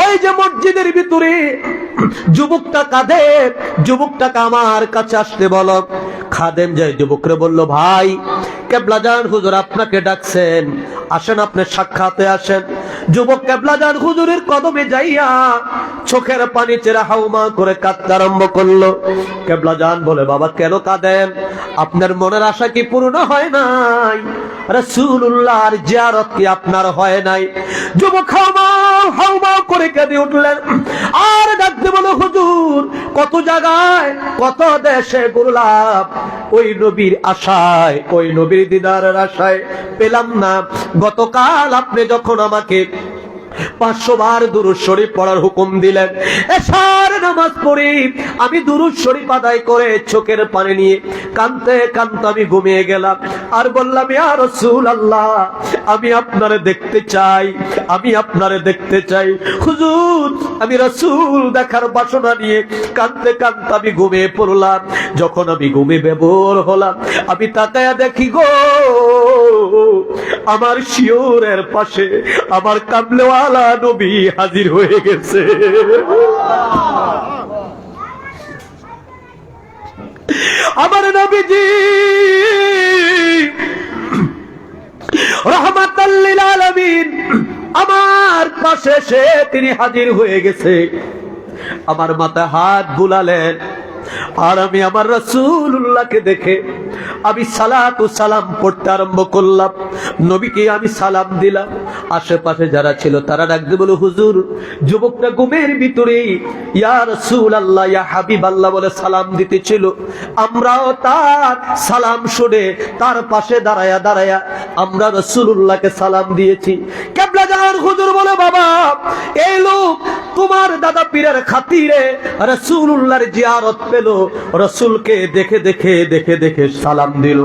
ওই যে মসজিদের ভিতরে যুবকটা কাঁদে, যুবকটাকে আমার কাছে আসতে বলো। খাদেম যায় যুবকরে বলল, ভাই কেবলাজান হুজুর আপনাকে ডাকছেন, আসেন আপনি সাক্ষাতে আসেন। যুবক কেবলাজান হুজুরের কদমে যাইয়া চোখের পানি ছেড়ে হাউমা করে কাঁদতে আরম্ভ করলো। কেবলাজান বলে, বাবা কেন কাঁদেন? আপনার মনের আশা কি পূর্ণ হয় নাই? রাসূলুল্লাহর জিয়ারত কি আপনার হয় নাই? যুবক হাউমা হাউমা করে কেঁদে উঠলেন আর ডাকতে বলে, হুজুর কত জায়গায় কত দেশে ঘুরলাম, ওই নবীর আশায়, ওই নবীর দিদারের আশায় পেলাম না। গতকাল আপনি যখন আমাকে 500 বার দুরূদ শরীফ পড়ার হুকুম দিলেন, এশার নামাজ পড়ি আমি দুরূদ শরীফ আদায় করে চোখের পানি নিয়ে কাঁদতে কাঁদতে আমি ঘুমিয়ে গেলাম। আর বললাম, ইয়া রাসূলুল্লাহ আমি আপনারে দেখতে চাই, আমি আপনারে দেখতে চাই। হুজুর আমি রাসূল দেখার বাসনা নিয়ে কাঁদতে কাঁদতে আমি ঘুমিয়ে পড়লাম। যখন আমি ঘুমে বেভোর হলাম, আমি তাকায়া দেখি গো আমার শিয়রের পাশে আমার কামলেওয়ালা নবী হাজির হয়ে গেছে। আমার নবীজি রাহমাতাল লিল আলামিন আমার পাশে এসে তিনি হাজির হয়ে গেছে। আমার মাথায় হাত বুলালেন, আর আমি আমার রাসূলুল্লাহকে দেখে আমি সালাতু সালাম পড়তে আরম্ভ করলাম। নবীকে আমি সালাম দিলাম। আশেপাশে যারা ছিল তারা ডাকতে বলে, হুজুর, যুবকটা ঘুমের ভিতরে ইয়া রাসূলুল্লাহ ইয়া হাবিবাল্লাহ বলে সালাম দিতেছিল। আমরাও তার সালাম শুনে তার পাশে দাঁড়ায়া দাঁড়ায়া আমরা রাসূলুল্লাহকে সালাম দিয়েছি। কিবলা জানার হুজুর বলে, বাবা, এই লোক তোমার দাদা পীরের খাতিরে রাসূলুল্লাহর জিয়ারত পেল, রাসূলকে দেখে দেখে দেখে দেখে সালাম দিল।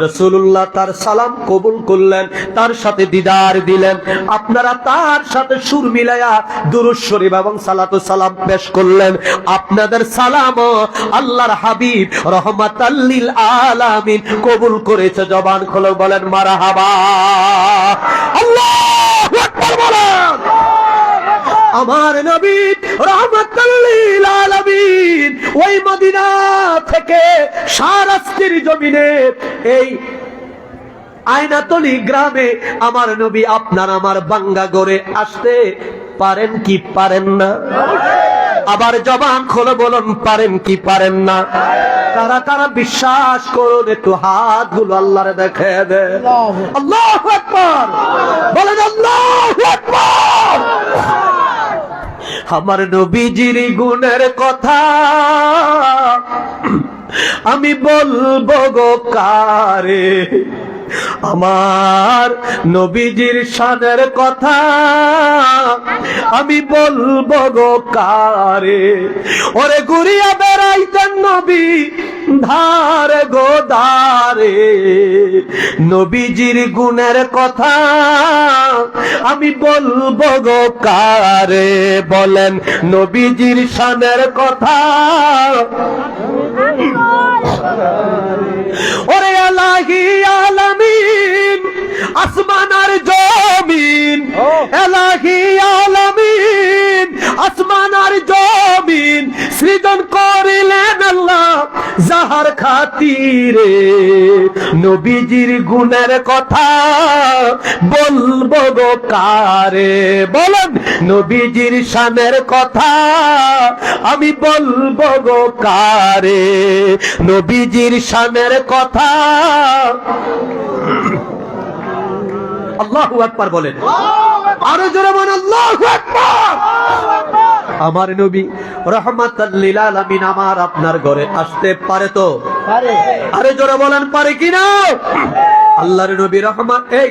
রাসূলুল্লাহ তার সালাম কবুল করলেন, তার সাথে দিদার দিলেন। আপনারা তার সাথে সুর মিলায়া দুরূদ শরীফ এবং সালাতু সালাম পেশ করলেন। আপনাদের সালামও আল্লাহর হাবিব রাহমাতাল লিল আলামিন কবুল করেছে। জবান খুলে বলেন মারহাবা। আল্লাহু আকবার বলেন। আমার নবী রাহমাতাল লিল আলামিন ওই মদিনা থেকে শাহরাস্তির জমিনে এই আয়নাতলী গ্রামে আমার নবী আপনার আমার বাঙ্গা গড়ে আসতে পারেন কি পারেন না? আবার জবান খুলে বলুন, পারেন কি পারেন না? কারা কারা বিশ্বাস করুন একটু হাতগুলো আল্লাহরে দেখে দেন। আল্লাহু আকবার বলেন, আল্লাহু আকবার। আমার নবীজির গুণের কথা আমি বলবো গো কারে, আমার নবীজির শানের কথা আমি বলবো গো কারে। ওরে ঘুরিয়া বেড়াইতেন নবী ধারে গো ধারে, নবীজির গুণের কথা আমি বলবো গো কারে। বলেন নবীজির শানের কথা। ওরে এলাহি আলামিন আসমান আর জমিন, এলাহি আলামিন আসমান আর জমিন সৃজন করিলেন আল্লাহ যাহার খাতিরে। নবীজির গুণের কথা বলবো গো কারে। বলেন নবীজির শানের কথা আমি বলবো গো কারে, নবীজির শানের কথা। আল্লাহু আকবার বলেন, আরো জোরে বলেন আল্লাহু আকবার। আমার নবী রাহমাতাল লিল আলামিন আমার আপনার ঘরে আসতে পারে তো? পারে। আরে জোরে বলেন, পারে কিনা? আল্লাহর নবী রহমত এই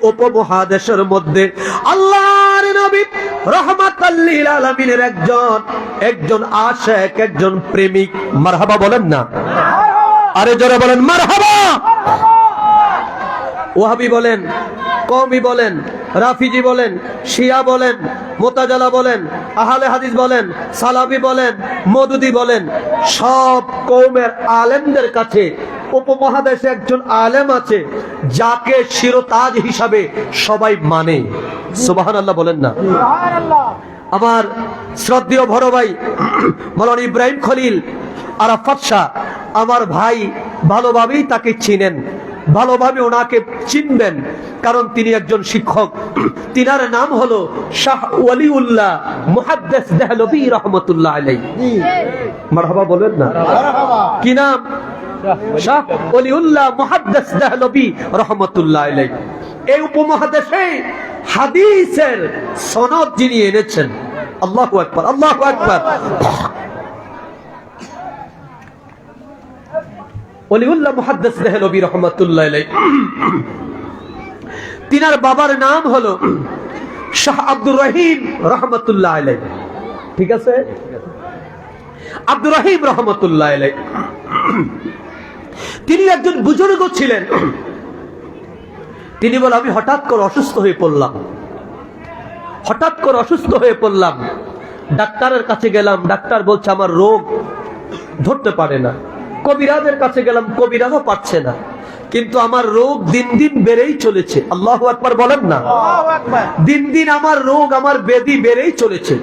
উপমহাদেশের মধ্যে আল্লাহর নবী রাহমাতাল লিল আলামিনের একজন আশিক, একজন প্রেমিক। মারহাবা বলেন না? আরে জোরে বলেন মারহাবা। ওয়াহাবি বলেন, কওমি বলেন, রাফিজি বলেন, শিয়া বলেন, মুতাজালা বলেন, আহলে হাদিস বলেন, সালাফি বলেন, মওদুদি বলেন, সব কওমের আলেমদের কাছে উপমহাদেশে একজন আলেম আছে যাকে শিরতাজ হিসাবে সবাই মানে। সুবহানাল্লাহ বলেন না? আমার শ্রদ্ধেয় বড় ভাই মাওলানা ইব্রাহিম খলিল আরাফাত শাহ আমার ভাই, ভালোভাবেই তাকে চিনেন, ভালোভাবে ওনাকে চিনবেন, কারণ তিনি একজন শিক্ষক। তিনার নাম হলো শাহ ওয়ালিউল্লাহ মুহাদ্দিস দেহলভী রাহমাতুল্লাহ আলাইহি। মারহাবা বলেন না? কি নাম? শাহ ওয়ালিউল্লাহ মুহাদ্দিস দেহলভী রাহমাতুল্লাহ আলাইহি। এই উপমহাদেশে হাদিসের সনদ যিনি এনেছেন, আল্লাহু আকবার, আল্লাহু আকবার। ওলিউল্লাহ মুহাদ্দিস দেহলভী রাহমাতুল্লাহ আলাইহি, তিনার বাবার নাম হলো শাহ আব্দুর রহিম রাহমাতুল্লাহ আলাইহি। ঠিক আছে? আব্দুর রহিম রাহমাতুল্লাহ আলাইহি তিনি একজন বুজুর্গ ছিলেন। তিনি বলে, আমি হঠাৎ করে অসুস্থ হয়ে পড়লাম, ডাক্তারের কাছে গেলাম, ডাক্তার বলছে আমার রোগ ধরতে পারে না। কবিরাজের কাছে গেলাম, কবিরাজও পারছে না, কিন্তু আমার রোগ দিন দিন বেড়েই চলেছে। আল্লাহু আকবার বলেন না? দিন দিন আমার রোগ, আমার ব্যাধি বেড়েই চলেছে।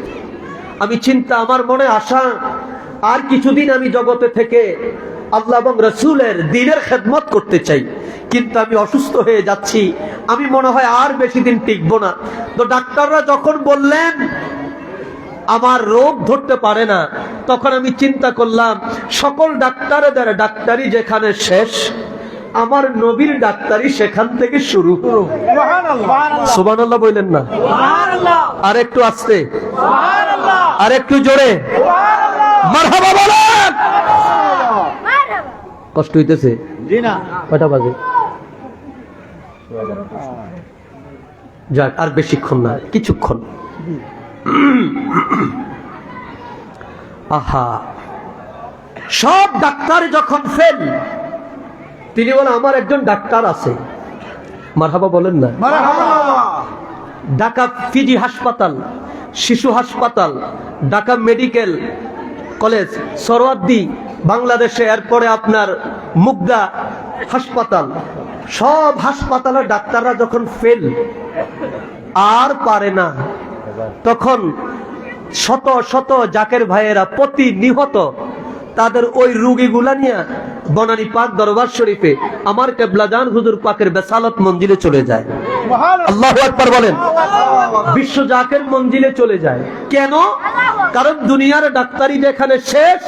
আমি চিন্তা, আমার মনে আশা আর কিছুদিন আমি জগতে থেকে আল্লাহ এবং রসুলের দ্বীনের খেদমত করতে চাই, কিন্তু আমি অসুস্থ হয়ে যাচ্ছি, আমি মনে হয় আর বেশি দিন টিকবো না। তো ডাক্তাররা যখন বললেন আমার রোগ ধরতে পারে না, তখন আমি চিন্তা করলাম সকল ডাক্তারদের ডাক্তারি যেখানে শেষ, আমার নবীর ডাক্তারি সেখান থেকে শুরু। সুবহানাল্লাহ বললেন না? আর একটু আস্তে, আর একটু জোরে মারহাবা বলেন। কষ্ট হইতেছে? কয়টা বাজে? যাক, আর বেশিক্ষণ না, কিছুক্ষণ। আহা, সব ডাক্তার যখন ফেল, তিনি বলেন আমার একজন ডাক্তার আছে। মারহাবা বলেন না? ঢাকা পিজি হাসপাতাল, শিশু হাসপাতাল, ঢাকা মেডিকেল কলেজ, সরওয়ার্দী বাংলাদেশে, এরপরে আপনার মুগদা হাসপাতাল, সব হাসপাতালের ডাক্তাররা যখন ফেল আর পারে না, তখন শত শত জাকের ভাইয়েরা প্রতিনিহত তাদের ওই রোগীগুলা নিয়ে বনানী পাক দরবার শরীফে আমার কেবলাজান হুজুর পাকের বেসালত মঞ্জিলে চলে যায়। আল্লাহু আকবার বলেন। বিশ্ব জাকের মঞ্জিলে চলে যায়। কেন? কারণ দুনিয়ার ডাক্তারি যেখানে শেষ,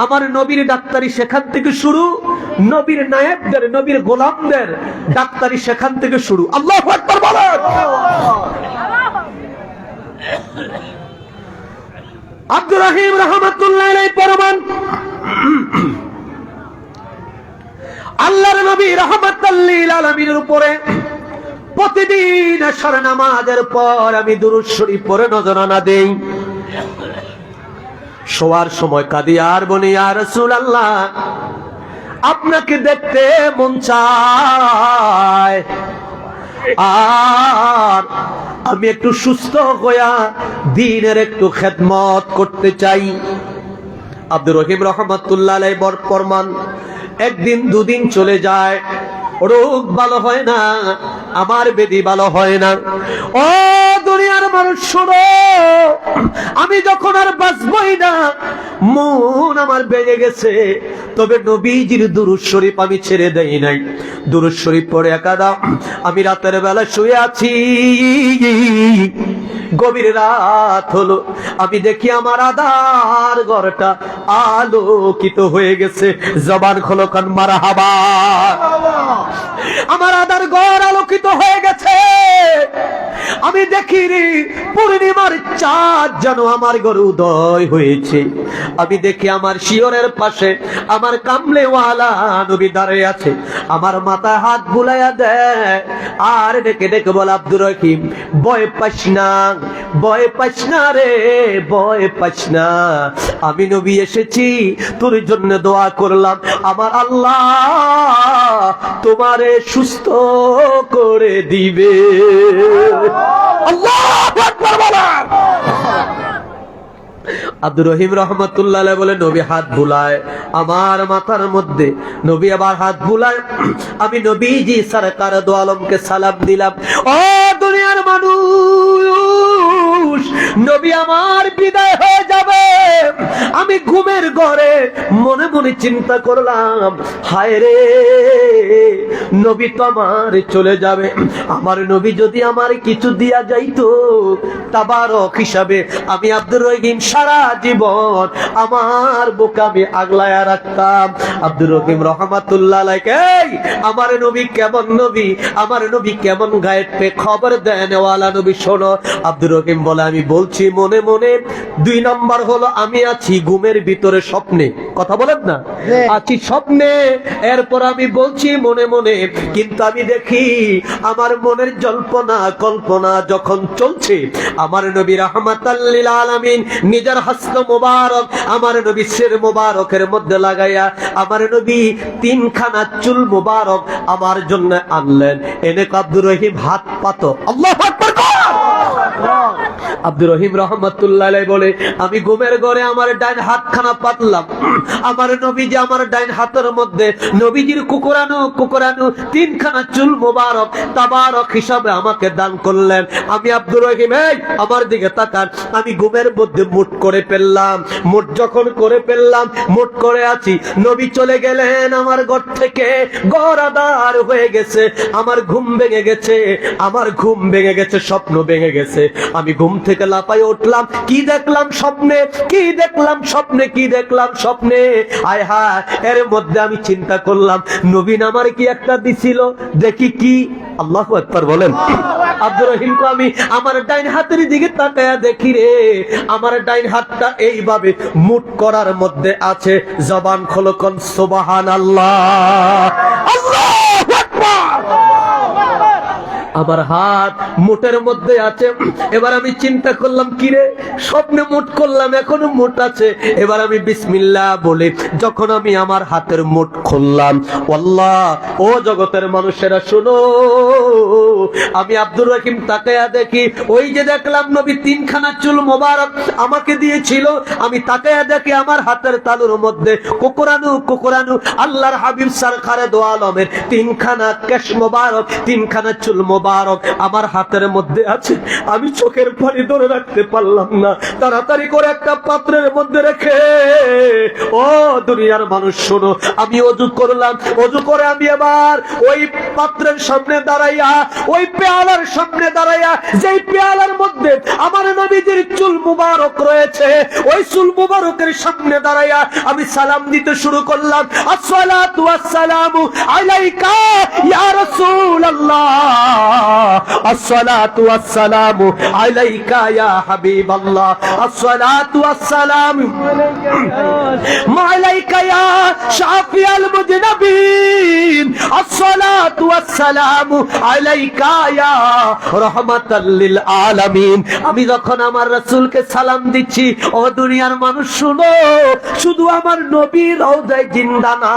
আমার নবীর ডাক্তারি সেখান থেকে শুরু, নবীর নায়েবদের, নবীর গোলামদের ডাক্তারি সেখান থেকে শুরু। আল্লাহু আকবার বলেন। আব্দুর রহিম রাহমাতুল্লাহ আলাইহি ফরমান, আল্লাহর নবী রাহমাতাল লিল আলামিনের উপরে প্রতিদিন আসর নামাজের পর আমি দুরূদ শরীফ পড়ে নজরানা দেই। শোয়ার সময় কাঁদি আর বলি, ইয়া রাসূলুল্লাহ, আপনাকে দেখতে মন চায়, আর আমি একটু সুস্থ হইয়া দ্বীনের একটু খেদমত করতে চাই। আব্দুর রহিম রাহমাতুল্লাহ আলাইহি ফরমান, একদিন দুদিন চলে যায়, রোগ ভালো হয় না, আমার বেদি ভালো হয় না। ও দুনিয়ার মানুষ শোনো, আমি যখন আর বাঁচবই না, মন আমার বেড়ে গেছে, তবে নবীজির দুরূদ শরীফ আমি ছেড়ে দেই নাই। দুরূদ শরীফ পড়ে একাদা আমি রাতের বেলা শুয়ে আছি, গভীর রাত হলো, আমি দেখি আমার আদার ঘরটা আলোকিত হয়ে গেছে। জবান খোলো কান মারহাবা। আমার আদার ঘর আলোকিত হয়ে গেছে, আমি দেখি পূর্ণিমার চাঁদ যেন আমার ঘরে উদয় হয়েছে। আমি দেখি আমার শিয়রের পাশে আমার কামলেওয়ালা নবী দাঁড়িয়ে আছে, আমার মাথায় হাত বুলাইয়া দেয় আর ডেকে ডেকে বলে, আব্দুর রহিম, ভয় পাস না, ভয় পাস না রে, ভয় পাস না, আমি নবী এসেছি, তোর জন্য দোয়া করলাম, আমার আল্লাহ তোমারে সুস্থ করে দিবে। আল্লাহু আকবার বলেন। আব্দুর রহিম রাহমাতুল্লাহ আলাইহি বলে, নবী হাত বুলায় আমার মাথার মধ্যে, নবী আবার হাত বুলায়, আমি নবীজি সরকার দো আলমকে সালাম দিলাম। ও দুনিয়ার মানুষ, নবী আমার বিদায় হয়ে যাবে, আমি ঘুমের ঘরে মনে মনে চিন্তা করলাম, হায় রে, নবী তো আমার চলে যাবে, আমার নবী যদি আমার কিছু দিয়া যাইতো তাবারক হিসাবে, আমি আব্দুর রহিম সারা জীবন আমার বুকে আমি আগলায়া রাখতাম। আব্দুর রহিম রাহমাতুল্লাহ আলাইহি, আমার নবী কেমন নবী, আমার নবী কেমন গায়েব পে খবর দেন ওয়ালা নবী শোনো। আব্দুর রহিম বলে, আমি বলছি মনে মনে। 2 নাম্বার হলো, আমি আছি ঘুমের ভিতরে স্বপ্নে, কথা বলেন না, আছি স্বপ্নে, এরপর আমি বলছি মনে মনে, কিন্তু আমি দেখি আমার মনের জল্পনা কল্পনা যখন চলছে, আমার নবী রাহমাতাল লিল আলামিন নিজের হস্ত মোবারক আমার নবী শির মোবারকের মধ্যে লাগাইয়া আমার নবী 3 খানা চুল মোবারক আমার জন্য আনলেন, এনে আব্দুর রহিম হাত পাতো। আল্লাহু আকবার। আব্দুর রহিম রাহমাতুল্লাহ আলাইহি বলে, আমি ঘুমের ঘরে আমার ডান হাতখানা পাতলাম, আমার নবীজি আমার ডাইন হাতের মধ্যে নবীজির কুকুরানো তিনখানা চুল মোবারক তাবারক হিসাবে আমাকে দান করলেন। আমি আব্দুর রহিম, এই আমার দিকে তাকান। আমি ঘুমের মধ্যে মুট করে ফেললাম। মুট যখন করে ফেললাম, মুট করে আছি, নবী চলে গেলেন আমার ঘর থেকে। ঘর আধার হয়ে গেছে, আমার ঘুম ভেঙে গেছে, আমার ঘুম ভেঙে গেছে, স্বপ্ন ভেঙে গেছে। আমি ঘুম থেকে লাফাই উঠলাম। কি দেখলাম স্বপ্নে, কি দেখলাম স্বপ্নে, কি দেখলাম স্বপ্নে। আয় হায়, এর মধ্যে আমি চিন্তা করলাম নবীন আমার কি একটা দিছিল, দেখি কি। আল্লাহু আকবার বলেন। আব্দুর রহিমকে আমি আমার ডাইন হাতের দিকে তাকায়া দেখি রে, আমার ডাইন হাতটা এইভাবে মুট করার মধ্যে আছে। জবান খোলো, কোন সুবহানাল্লাহ, আল্লাহু আকবার। আমার হাত মুটের মধ্যে আছে। এবার আমি চিন্তা করলাম কি রে, স্বপ্নে মুট করলাম, এখনো মুট আছে। এবার আমি বিসমিল্লাহ বলে যখন আমি আমার হাতের মুট খুললাম, আল্লাহ, ও জগতের মানুষেরা শোনো, আমি আব্দুর রহিম তাকায়া দেখি, ওই যে দেখলাম নবী তিনখানা চুল মোবারক আমাকে দিয়েছিল, আমি তাকায়া দেখি আমার হাতের তালুর মধ্যে কুকুরানো আল্লাহর হাবিব সরকারে দো আলমের তিনখানা কেশ মোবারক, তিনখানা চুল মোবারক আমার হাতের মধ্যে আছে। আমি চোখের পানি ধরে রাখতে পারলাম না, তাড়াতাড়ি করে একটা পাত্রের মধ্যে রেখে, ও দুনিয়ার মানুষ শোনো, আমি ওযু করলাম। ওযু করে আমি এবার ওই পাত্রের সামনে দাঁড়াইয়া, ওই পেয়ালার সামনে দাঁড়াইয়া, যেই পেয়ালার মধ্যে আমার নবীজির চুল মুবারক রয়েছে, ওই চুল মুবারকের সামনে দাঁড়াইয়া আমি সালাম দিতে শুরু করলাম। আসসালাতু ওয়াসসালামু আলাইকা ইয়া রাসূলুল্লাহ, আসসালাতু ওয়াসসালামু আলাইকা ইয়া হাবিবাল্লাহ, আসসালাতু ওয়াসসালামু আলাইকা ইয়া শাফিয়াল মুজনাবিন, আসসালাতু ওয়াসসালামু আলাইকা ইয়া রাহমাতাল লিল আলামিন। আমি যখন আমার রাসূলকে সালাম দিচ্ছি, ও দুনিয়ার মানুষ শুনো, শুধু আমার নবীর রওজায় জিন্দা না,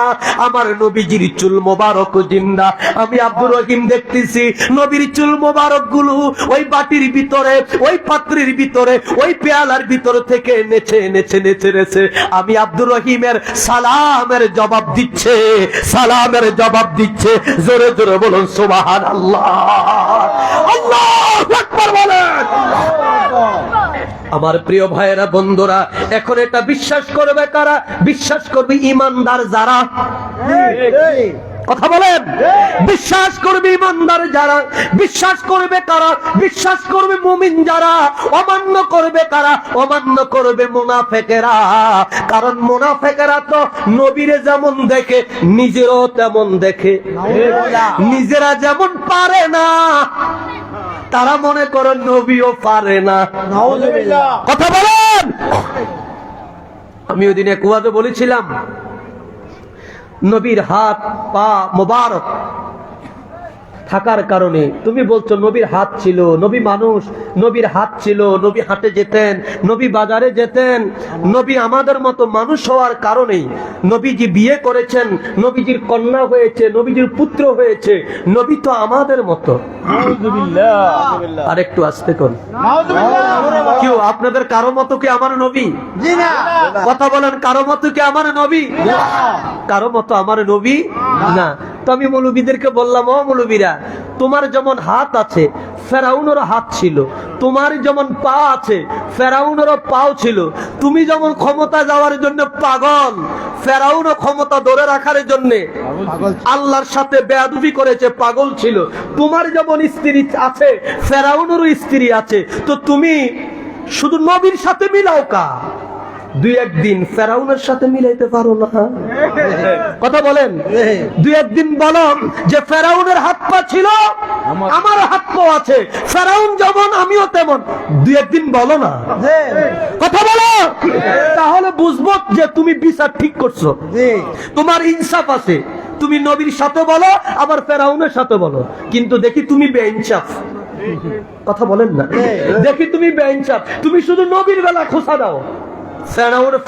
আমার নবীজির চুল মোবারক জিন্দা। আমি আব্দুর রহিম দেখতেছি নবীর চুল মোবারক গুলো ওই বাটির ভিতরে, ওই পাত্রের ভিতরে, ওই পেয়ালার ভিতর থেকে নেচে নেচে নেচে নেচে আমি আব্দুর রহিমের সালামের জবাব দিচ্ছে, সালামের জবাব দিচ্ছে। জোরে জোরে বলুন সুবহানাল্লাহ, আল্লাহু আকবার বলেন। আমার প্রিয় ভাইয়েরা, বন্ধুরা, এখন এটা বিশ্বাস করবে কারা? বিশ্বাস করবে ইমানদার যারা। কথা বলেন, বিশ্বাস করবে ইমানদার যারা। বিশ্বাস করবে কারা? বিশ্বাস করবে মুমিন যারা। অমান্য করবে কারা? অমান্য করবে মুনাফিকেরা। কারণ মুনাফিকেরা তো নবীরে যেমন দেখে নিজেরও তেমন দেখে, নিজেরা যেমন পারে না তারা মনে করে নবীও পারে না। কথা বলেন। আমি ওই দিন এক ওয়াজে বলেছিলাম, নবীর হাত পা মোবারক থাকার কারণে, তুমি বলছো নবীর হাত ছিল, নবী মানুষ, নবীর হাত ছিল, নবী হাঁটে যেতেন, নবী বাজারে যেতেন, নবী আমাদের মতো মানুষ হওয়ার কারণেই নবীজি বিয়ে করেছেন, নবীজির কন্যা হয়েছে, নবীজির পুত্র হয়েছে, নবী তো আমাদের মতো। আর একটু আস্তে করুন। কেউ আপনাদের কারো মতো কি আমার নবী? কথা বলেন, কারো মতো কি আমার নবী? কারো মতো আমার নবী না। তো আমি মৌলবীদেরকে বললাম, ও মৌলবীরা, তোমার যেমন হাত আছে ফেরাউনের হাত ছিল, তোমার যেমন পা আছে ফেরাউনেরও পাও ছিল, তুমি যেমন ক্ষমতা যাওয়ার জন্য পাগল, ফেরাউনও ক্ষমতা ধরে রাখার জন্য আল্লাহর সাথে বেয়াদবি করেছে, পাগল ছিল। তোমার যেমন স্ত্রী আছে ফেরাউনেরও স্ত্রী আছে, তো তুমি শুধু নবীর সাথে মিলাও কা? দুই একদিন ফেরাউনের সাথে মিলাইতে পারো না? কথা বলেন। দুই একদিন বলো যে ফেরাউনের হাত পা ছিল, আমার হাত পা আছে, ফেরাউন যেমন আমিও তেমন। দুই একদিন বলো না, কথা বলো, তাহলে বুঝবো যে তুমি বিচার ঠিক করছো, তোমার ইনসাফ আছে। তুমি নবীর সাথে বলো, আবার ফেরাউনের সাথে বলো, কিন্তু দেখি তুমি বেইনসাফ। কথা বলেন না, দেখি তুমি বেইনসাফ। তুমি শুধু নবীর বেলা খোঁচা দাও,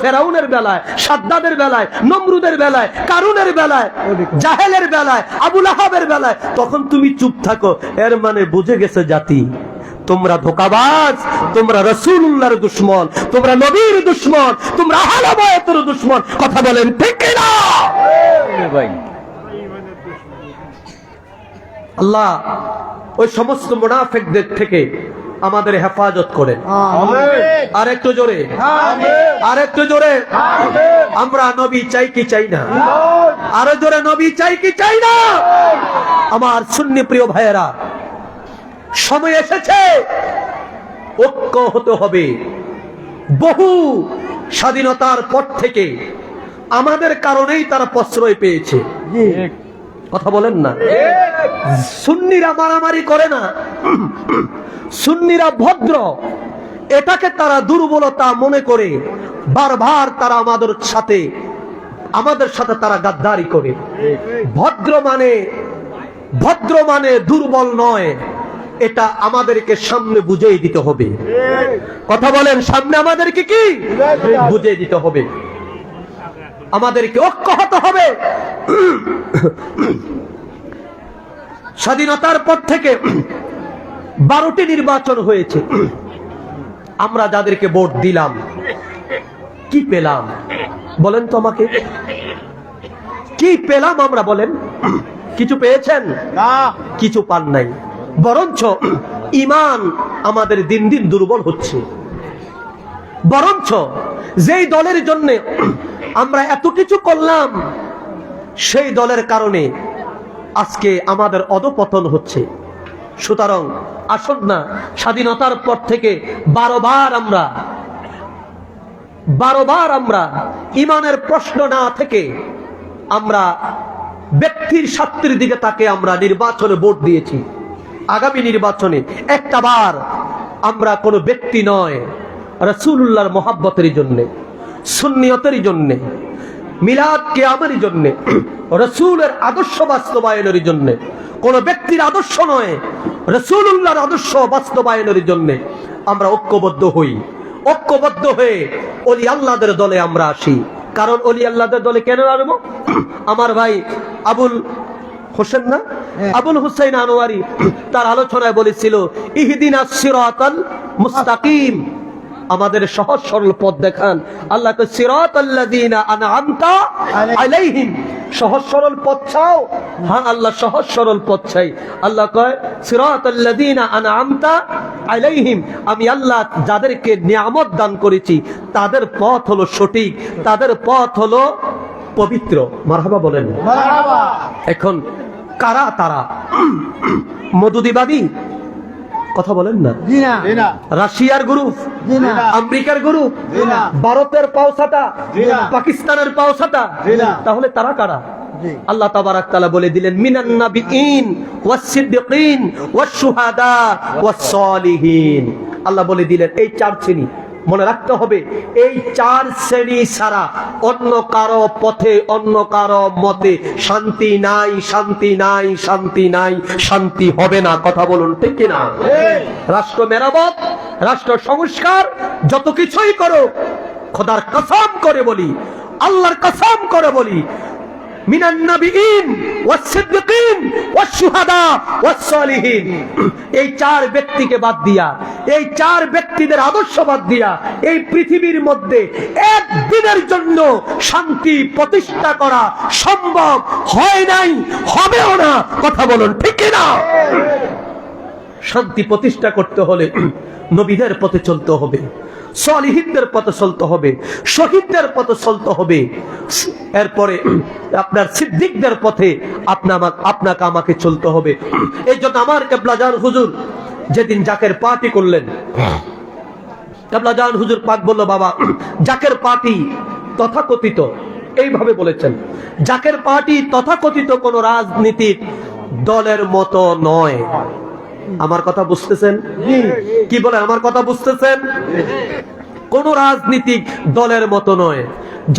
ফেরাউনের বেলায়, সাদ্দাদের বেলায়, নমরুদের বেলায়, কারুনের বেলায়, জাহেলের বেলায়, আবু লাহাবের বেলায়, তখন তুমি চুপ থাকো। এর মানে বুঝে গেছে জাতি তোমরা ধোঁকাবাজ, তোমরা রাসূলুল্লাহর দুশমন, তোমরা নবীর দুশমন, তোমরা আহলে বায়তের দুশমন। কথা বলেন ঠিক কি না? ভাই আল্লাহ ওই সমস্ত মুনাফিকদের থেকে আমাদের হেফাজত করেন। আর একটু জোরে, আর একটু জোরে। আমরা নবী চাই কি চাই না? আরো জোরে, নবী চাই কি চাই না? আমার সুন্নি প্রিয় ভাইয়েরা, সময় এসেছে ঐক্য হতে হবে। বহু স্বাধীনতার পর থেকে আমাদের কারণেই তারা প্রশ্রয় পেয়েছে। কথা বলেন না? সুন্নিরা মারামারি করে না, সুন্নিরা ভদ্র। এটাকে তারা দুর্বলতা মনে করে বারবার তারা আমাদের সাথে তারা গাদ্দারি করে। ভদ্র মানে দুর্বল নয়, এটা আমাদেরকে সামনে বুঝিয়ে দিতে হবে। কথা বলেন, সামনে আমাদেরকে কি বুঝিয়ে দিতে হবে? আমাদেরকে ঐক্য হতে হবে। স্বাধীনতার পর থেকে 12টি নির্বাচন হয়েছে। আমরা যাদেরকে ভোট দিলাম কি পেলাম বলেন তো আমাকে? কি পেলাম আমরা বলেন? কিছু পেয়েছেন? কিছু পান নাই। বরঞ্চ ঈমান আমাদের দিন দিন দুর্বল হচ্ছে। বরঞ্চ যেই দলের জন্য আমরা এত কিছু করলাম, সেই দলের কারণে আজকে আমাদের অধঃপতন হচ্ছে। সুতরাং আসুন না, স্বাধীনতার পর থেকে 12 বার আমরা ঈমানের প্রশ্ন না থেকে আমরা ব্যক্তির স্বার্থের দিকে তাকে আমরা নির্বাচনে ভোট দিয়েছি। আগামী নির্বাচনে একটা বার আমরা কোনো ব্যক্তি নয়, রাসূলুল্লাহর মহব্বতের জন্য, সুন্নিয়তের জন্য, মিলাদ কিয়ামের জন্য, রাসূলের আদর্শ বাস্তবায়নের জন্য, কোন ব্যক্তির আদর্শ নয়, রাসূলুল্লাহর আদর্শ বাস্তবায়নের জন্য আমরা ঐক্যবদ্ধ হই। ঐক্যবদ্ধ হয়ে ওলি আল্লাহদের দলে আমরা আসি। কারণ ওলি আল্লাহদের দলে কেন আসবো? আমার ভাই আবুল হোসেন না, আবুল হুসাইন আনোয়ারি তার আলোচনায় বলেছিল, ইহদিনাস সিরাতাল মুস্তাকিম, আমাদের সহজ সরল পথ দেখান। আল্লাহ কয় সিরাতাল্লাযীনা আনআমতা আলাইহিম, সহজ সরল পথ চাও? হ্যাঁ আল্লাহ সহজ সরল পথ চাই। আল্লাহ কয় সিরাতাল্লাযীনা আনআমতা আলাইহিম, আমি আল্লাহ যাদেরকে নিয়ামত দান করেছি তাদের পথ হলো সঠিক, তাদের পথ হলো পবিত্র। মারহাবা বলেন। এখন কারা তারা? মধুদিবাদী? কথা বলেন না? রাশিয়ার গ্রুপ, আমেরিকার গ্রুপ, ভারতের পাওসাটা, পাকিস্তানের পাওসাটা, তাহলে তারা কারা? আল্লাহ তাবারাক তাআলা বলে দিলেন, মিনান নাবিয়িন ওয়াস সিদ্দিকিন ওয়াস শুহাদা ওয়াস সালিহিন। আল্লাহ বলে দিলেন এই 4 শ্রেণী মনে রাখতে হবে। এই 4 শ্রেণী ছাড়া অন্য কারো পথে, অন্য কারো মতে শান্তি নাই, শান্তি নাই, শান্তি নাই, শান্তি হবে না। কথা বলুন ঠিক কিনা? রাষ্ট্র মেরামত, রাষ্ট্র সংস্কার যত কিছুই করো, খোদার কসম করে বলি, আল্লাহর কসম করে বলি, মিনান নাবিয়িন ওয়াস সিদ্দিকিন ওয়াস শুহাদা ওয়াস সালিহিন, এই 4 ব্যক্তিকে বাদ দিয়া, এই 4 ব্যক্তিদের আদর্শ বাদ দিয়া এই পৃথিবীর মধ্যে একদিনের জন্য শান্তি প্রতিষ্ঠা করা সম্ভব হয় নাই, হবেও না। কথা বলুন ঠিক কি না? শান্তি প্রতিষ্ঠা করতে হলে নবীদের পথে চলতে হবে, সালিহিনদের পথে চলতে হবে, শহীদদের পথে চলতে হবে, এরপরে আপনার সিদ্দিকদের পথে আপনাকে আমাকে চলতে হবে। এই জন্য আমার কেবলা জান হুজুর যেদিন জাকের পার্টি করলেন, কেবলা জান হুজুর পাক বলল, বাবা জাকের পার্টি তথাকথিত, এইভাবে বলেছেন, জাকের পার্টি তথাকথিত কোন রাজনীতির দলের মতো নয়। আমার কথা বুঝতেছেন? কি বলে? আমার কথা বুঝতেছেন? কোন রাজনীতিক দলের মতো নয়।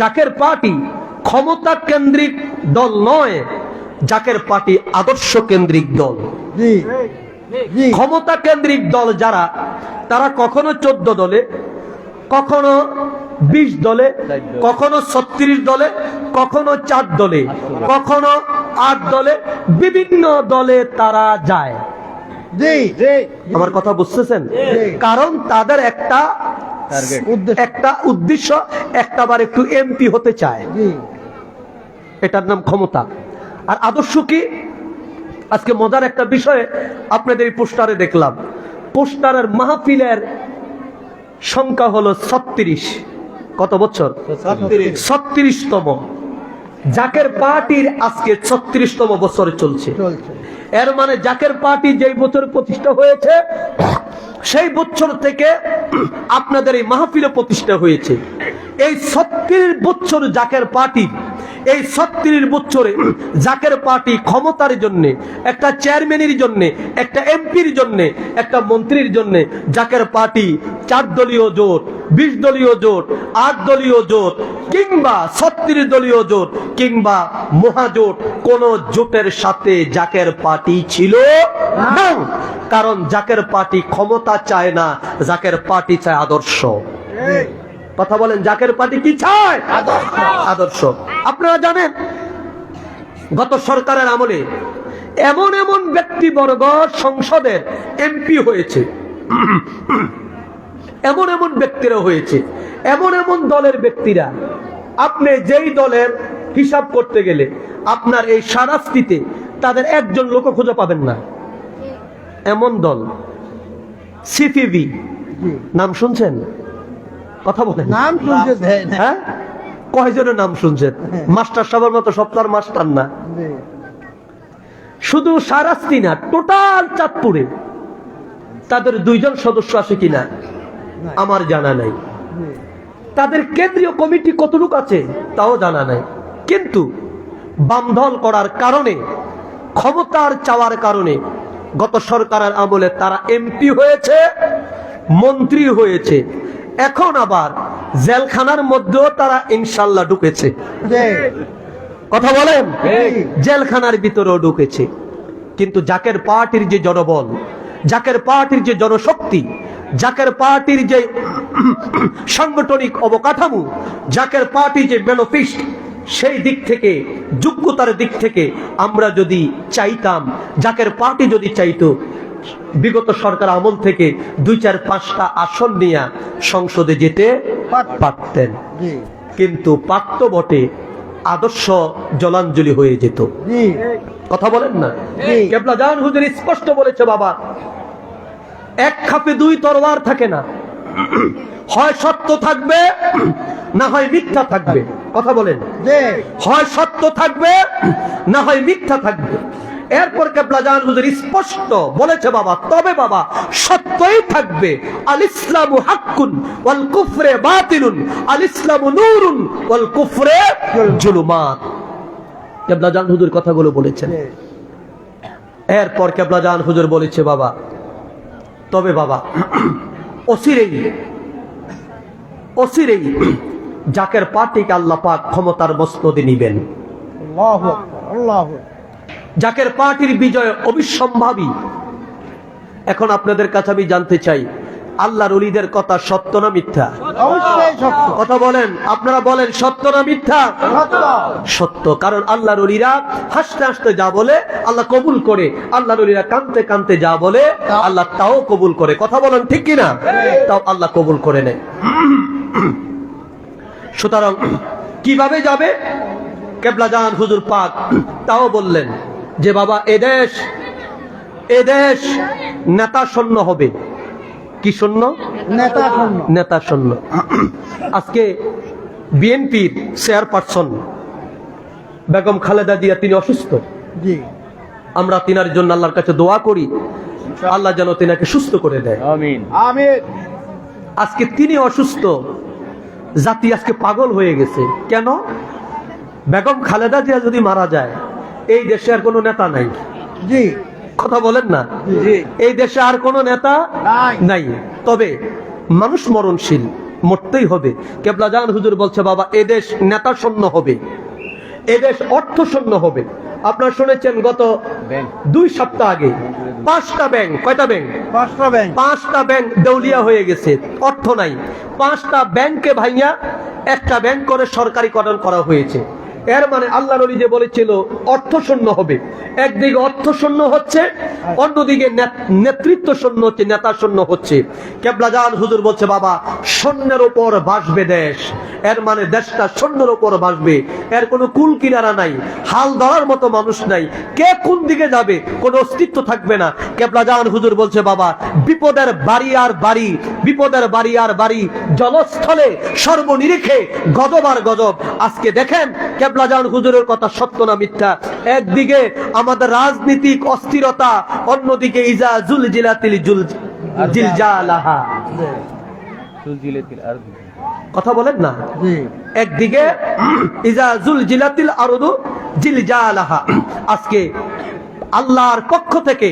জাকের পার্টি ক্ষমতা কেন্দ্রিক দল নয়, জাকের পার্টি আদর্শ কেন্দ্রিক দল। ক্ষমতা কেন্দ্রিক দল যারা, তারা কখনো 14 দলে, কখনো 20 দলে, কখনো 36 দলে, কখনো 4 দলে, কখনো 8 দলে, বিভিন্ন দলে তারা যায়। জি জি আমার কথা বুঝতেছেন? কারণ তাদের একটা উদ্দেশ্য, একটাবার একটু এমপি হতে চায়, জি এটার নাম ক্ষমতা। আর আদর্শ কি? আজকে মজার একটা বিষয় আপনাদের এই পোস্টারে দেখলাম, পোস্টারের মাহফিলের সংখ্যা হলো 36। কত বছর? 36তম। জাকের পার্টির আজকে 36তম বছর চলছে। চলছে। এর মানে জাকের পার্টি যেই বছর প্রতিষ্ঠা হয়েছে সেই বছর থেকে আপনাদের এই মাহফিলে প্রতিষ্ঠা হয়েছে। এই 36 বছর জাকের পার্টি, এই 36 বছরে জাকের পার্টি ক্ষমতার জন্য, একটা চেয়ারম্যানের জন্য, একটা এমপির জন্য, একটা মন্ত্রীর জন্য জাকের পার্টি 4 দলীয় জোট, 20 দলীয় জোট, 8 দলীয় জোট কিংবা 36 দলীয় জোট কিংবা মহাজোট, কোন জোটের সাথে জাকের পার্টি ছিল না। কারণ জাকের পার্টি ক্ষমতা চায় না, জাকের পার্টি চায় আদর্শ। কথা বলেন, জাকের পার্টি কি চায়? আদর্শ। আপনারা জানেন গত সরকারের আমলে এমন এমন ব্যক্তিবর্গ সংসদের এমপি হয়েছে, এমন এমন ব্যক্তিরা হয়েছে, এমন এমন দলের ব্যক্তিরা, আপনি যেই দলের হিসাব করতে গেলে আপনার এই সারাস্তিতে তাদের একজন লোক খুঁজে পাবেন না, এমন দল। সিপিবি নাম শুনছেন? কথা বলেন। নাম শুনছে, হ্যাঁ, কয়জনের নাম শুনছেন? মাস্টার সাহেবের মতো সপ্তাহের মাস্টার না। শুধু সারাস্তি না, টোটাল চাঁদপুরে তাদের 2 জন সদস্য আছে কিনা আমার জানা নাই। তাদের কেন্দ্রীয় কমিটি কতটুকু আছে তাও জানা নাই। কিন্তু বামদল করার কারণে, ক্ষমতার চাওয়ার কারণে গত সরকারের আমলে তারা এমপি হয়েছে, মন্ত্রী হয়েছে। এখন আবার জেলখানার মধ্যেও তারা ইনশাল্লাহ ঢুকেছে। কথা বলেন, জেলখানার ভিতরেও ঢুকেছে। কিন্তু জাকের পার্টির যে জনবল, জাকের পার্টির যে জনশক্তি, জাকের পার্টির যে সাংগঠনিক অবকাঠামো, জাকের পার্টি যে ম্যানিফেস্টো, সেই দিক থেকে, যোগ্যতার দিক থেকে আমরা যদি চাইতাম, জাকের পার্টি যদি চাইতো, বিগত সরকার আমল থেকে 2, 4, 5টা আসন নিয়ে সংসদে যেতে পারতেন। কিন্তু পারত বটে, আদর্শ জলাঞ্জলি হয়ে যেত। কথা বলেন না? কেবলা জান হুজুর স্পষ্ট বলেছে, বাবা, এক খাপে 2 তরোয়ার থাকে না, হয় সত্য থাকবে না হয় মিথ্যা থাকবে। কথা বলেন, হয় সত্য থাকবে না হয় মিথ্যা থাকবে। এরপর কেবলা জান হুজুর স্পষ্ট বলেছে, বাবা, তবে বাবা সত্যই থাকবে। আল ইসলামু হাক্কুন ওয়াল কুফরে বাতিলুন, আল ইসলামু নূরুন ওয়াল কুফরে জুলুমাত। কেবলা জান হুজুর কথাগুলো বলেছেন। এরপর কেবলা জান হুজুর বলেছে, বাবা, তবে বাবা অচিরেই জাকের পার্টিকে আল্লাহ পাক ক্ষমতার মসনদে নিবেন। জাকের পার্টির বিজয় অবিসম্ভাবী। এখন আপনাদের কাছে আমি জানতে চাই, আল্লাহর ওলিদের কথা সত্য না মিথ্যা? অবশ্যই সত্য। কথা বলেন, আপনারা বলেন, সত্য না মিথ্যা? সত্য। কারণ আল্লাহর ওলিরা হাসতে হাসতে যা বলে আল্লাহ কবুল করে, আল্লাহর ওলিরা কাঁদতে কাঁদতে যা বলে আল্লাহ তাও কবুল করে। কথা বলেন, ঠিক কিনা? তাও আল্লাহ কবুল করে নেয়। সুতরাং কিভাবে যাবে? কেবলা জান হুজুর পাক তাও বললেন যে, বাবা, এদেশ নেতা শূন্য হবে। কি শূন্য? নেতা শূন্য। আজকে বিএনপির চেয়ারপারসন বেগম খালেদা জিয়া, তিনি অসুস্থ। আমরা তিনার জন্য আল্লাহর কাছে দোয়া করি, আল্লাহ যেন তিনাকে সুস্থ করে দেয়। আমিন। আজকে তিনি অসুস্থ, জাতি আজকে পাগল হয়ে গেছে। কেন? বেগম খালেদা জিয়া যদি মারা যায়, এই দেশে আর কোনো নেতা নাই। কথা বলেন না? এই দেশে আর কোনো নেতা নাই। তবে মানুষ মরণশীল, মরতেই হবে। কেবলা জান হুজুর বলছে, বাবা, এদেশ নেতা শূন্য হবে, এদেশ অর্থ শূন্য হবে। আপনারা শুনেছেন গত 2 সপ্তাহ আগে 5টা ব্যাংক, কয়টা ব্যাংক? 5টা ব্যাংক দেউলিয়া হয়ে গেছে, অর্থ নাই। 5টা ব্যাংকে ভাইয়া একটা ব্যাংক করে সরকারিকরণ করা হয়েছে। এর মানে আল্লাহ নবী যে বলেছিল অর্থ শূন্য হবে, একদিকে অর্থ শূন্য হচ্ছে, অন্যদিকে নেতৃত্ব শূন্য হচ্ছে, নেতা শূন্য হচ্ছে। কেবলা জান হুজুর বলছে বাবা শূন্যের উপর ভাসবে দেশ, এর মানে দেশটা শূন্যের উপর ভাসবে, এর কোনো কুল কিনারা নাই, হাল ধরার মতো মানুষ নাই, কে কোন দিকে যাবে কোনো অস্তিত্ব থাকবে না। কেবলা জান হুজুর বলছে বাবা বিপদের বাড়ি আর বাড়ি, বিপদের বাড়ি আর বাড়ি, জলস্থলে সর্বনিরিখে গজব আর গজব। আজকে দেখেন কেবলা জান হুজুরের কথা সত্য না মিথ্যা, একদিকে আমাদের রাজনীতিক অস্থিরতা, অন্যদিকে ইজা জুলজিলাতিল জিলজালাহা, কথা বলেন না, একদিকে ইজা জুলজিলাতিল আরদু জিলজালাহা। আজকে আল্লাহর পক্ষ থেকে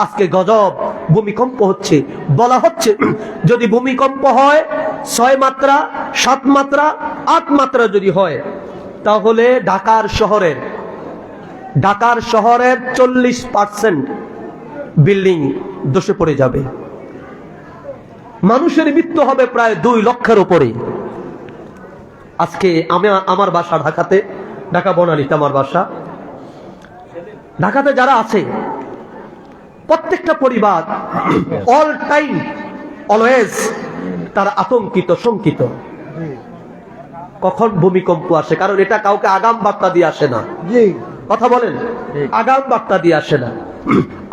আজকে গজব ভূমিকম্প হচ্ছে, বলা হচ্ছে যদি ভূমিকম্প হয় 6 মাত্রা 7 মাত্রা 8 মাত্রা যদি হয় তাহলে ঢাকার শহরের 40% বিল্ডিং ধসে পড়ে যাবে, মানুষের মৃত্যু হবে প্রায় 2 লক্ষের উপরে। আজকে আমি আমার বাসা ঢাকাতে, ঢাকা বনানীতে আমার বাসা। ঢাকাতে যারা আছে প্রত্যেকটা পরিবার অল টাইম অলওয়েজ তারা আতঙ্কিত, শঙ্কিত কখন ভূমিকম্প আসে, কারণ এটা কাউকে আগাম বার্তা দিয়ে আসে না, কথা বলেন, আগাম বার্তা দিয়ে আসে না।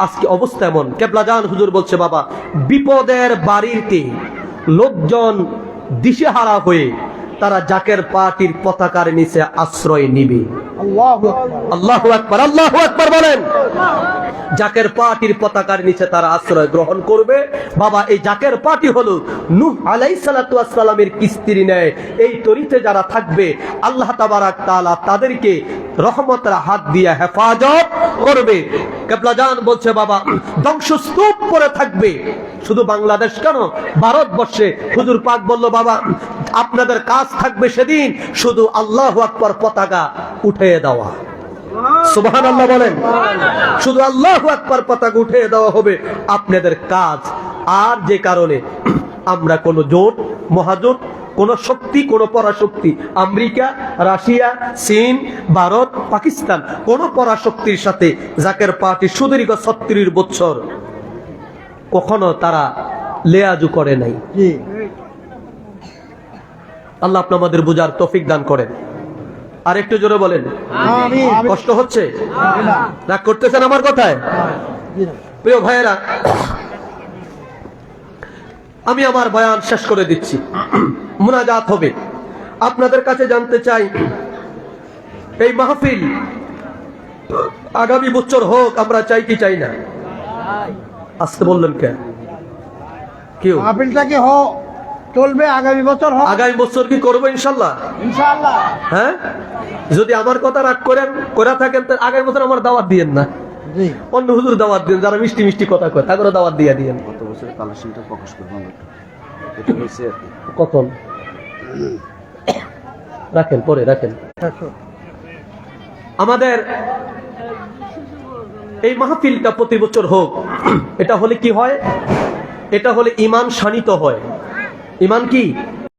আজকে অবস্থা এমন, কেবলা জান হুজুর বলছে বাবা বিপদের বাড়িতে লোকজন দিশেহারা হয়ে তারা জাকের পার্টির পতাকার নিচে আশ্রয় নিবে। আল্লাহু আকবার, আল্লাহু আকবার বলেন। জাকের পার্টির পতাকার নিচে তারা আশ্রয় গ্রহণ করবে। বাবা এই জাকের পার্টি হলো নূহ আলাইহিস সালাতু ওয়াস সালামের কিস্তির ন্যায়, এই তরিতে যারা থাকবে আল্লাহ তাবারাক তাআলা তাদেরকে রহমতের হাত দিয়ে হেফাজত করবে। কেবলা জান বলছে বাবা ধ্বংসস্তূপ পরে থাকবে, শুধু বাংলাদেশ কেন ভারতবর্ষে। হুজুর পাক বলল বাবা আপনাদের কাজ থাকবে সেদিন শুধু আল্লাহু আকবার পতাকা উঠিয়ে দেওয়া, সুবহানাল্লাহ বলেন, শুধু আল্লাহু আকবার পতাকা উঠিয়ে দেওয়া হবে আপনাদের কাজ। আর যে কারণে আমরা কোন জোট মহাজোট, কোন শক্তি, কোন পরাশক্তি, আমেরিকা, রাশিয়া, চীন, ভারত, পাকিস্তান, কোন পরাশক্তির সাথে জাকের পার্টি সুদীর্ঘ 36 বছর কখনো তারা লেয়াজু করে নাই। আল্লাহ আপনি আমাদের বুঝার তৌফিক দান করেন। আর একটু জোরে বলেন, কষ্ট হচ্ছে, রাগ করতেছেন আমার কথায়? প্রিয় ভাইয়েরা আমি আমার বয়ান শেষ করে দিচ্ছি, মুনাজাত হবে। আপনাদের কাছে জানতে চাই এই মাহফিল আগামী বছর হোক, আমরা চাই কি চাই না? আজকে বললেন কেন? কেউ মাহফিলটা কি হোক, চলবে আগামী বছর হোক, আগামী বছর কি করবো ইনশাল্লাহ? ইনশাআল্লাহ। হ্যাঁ, যদি আমার কথা রাগ করে থাকেন তো আগামী বছর আমার দাওয়াত দিয়েন না, অন্য হুজুর দাওয়াত দিন, যারা মিষ্টি মিষ্টি কথা কয় তাদেরও দাওয়াত দিয়ে দিয়েন। গত বছরের কালেকশনটা প্রকাশ করবো আমরা, এটা হয়েছে আর কি। কখন রাখেন, পরে রাখেন। আমাদের এই মাহফিলটা প্রতি বছর হোক, এটা হলে কি হয়? এটা হলে ঈমান শানিত হয়। ঈমান কি?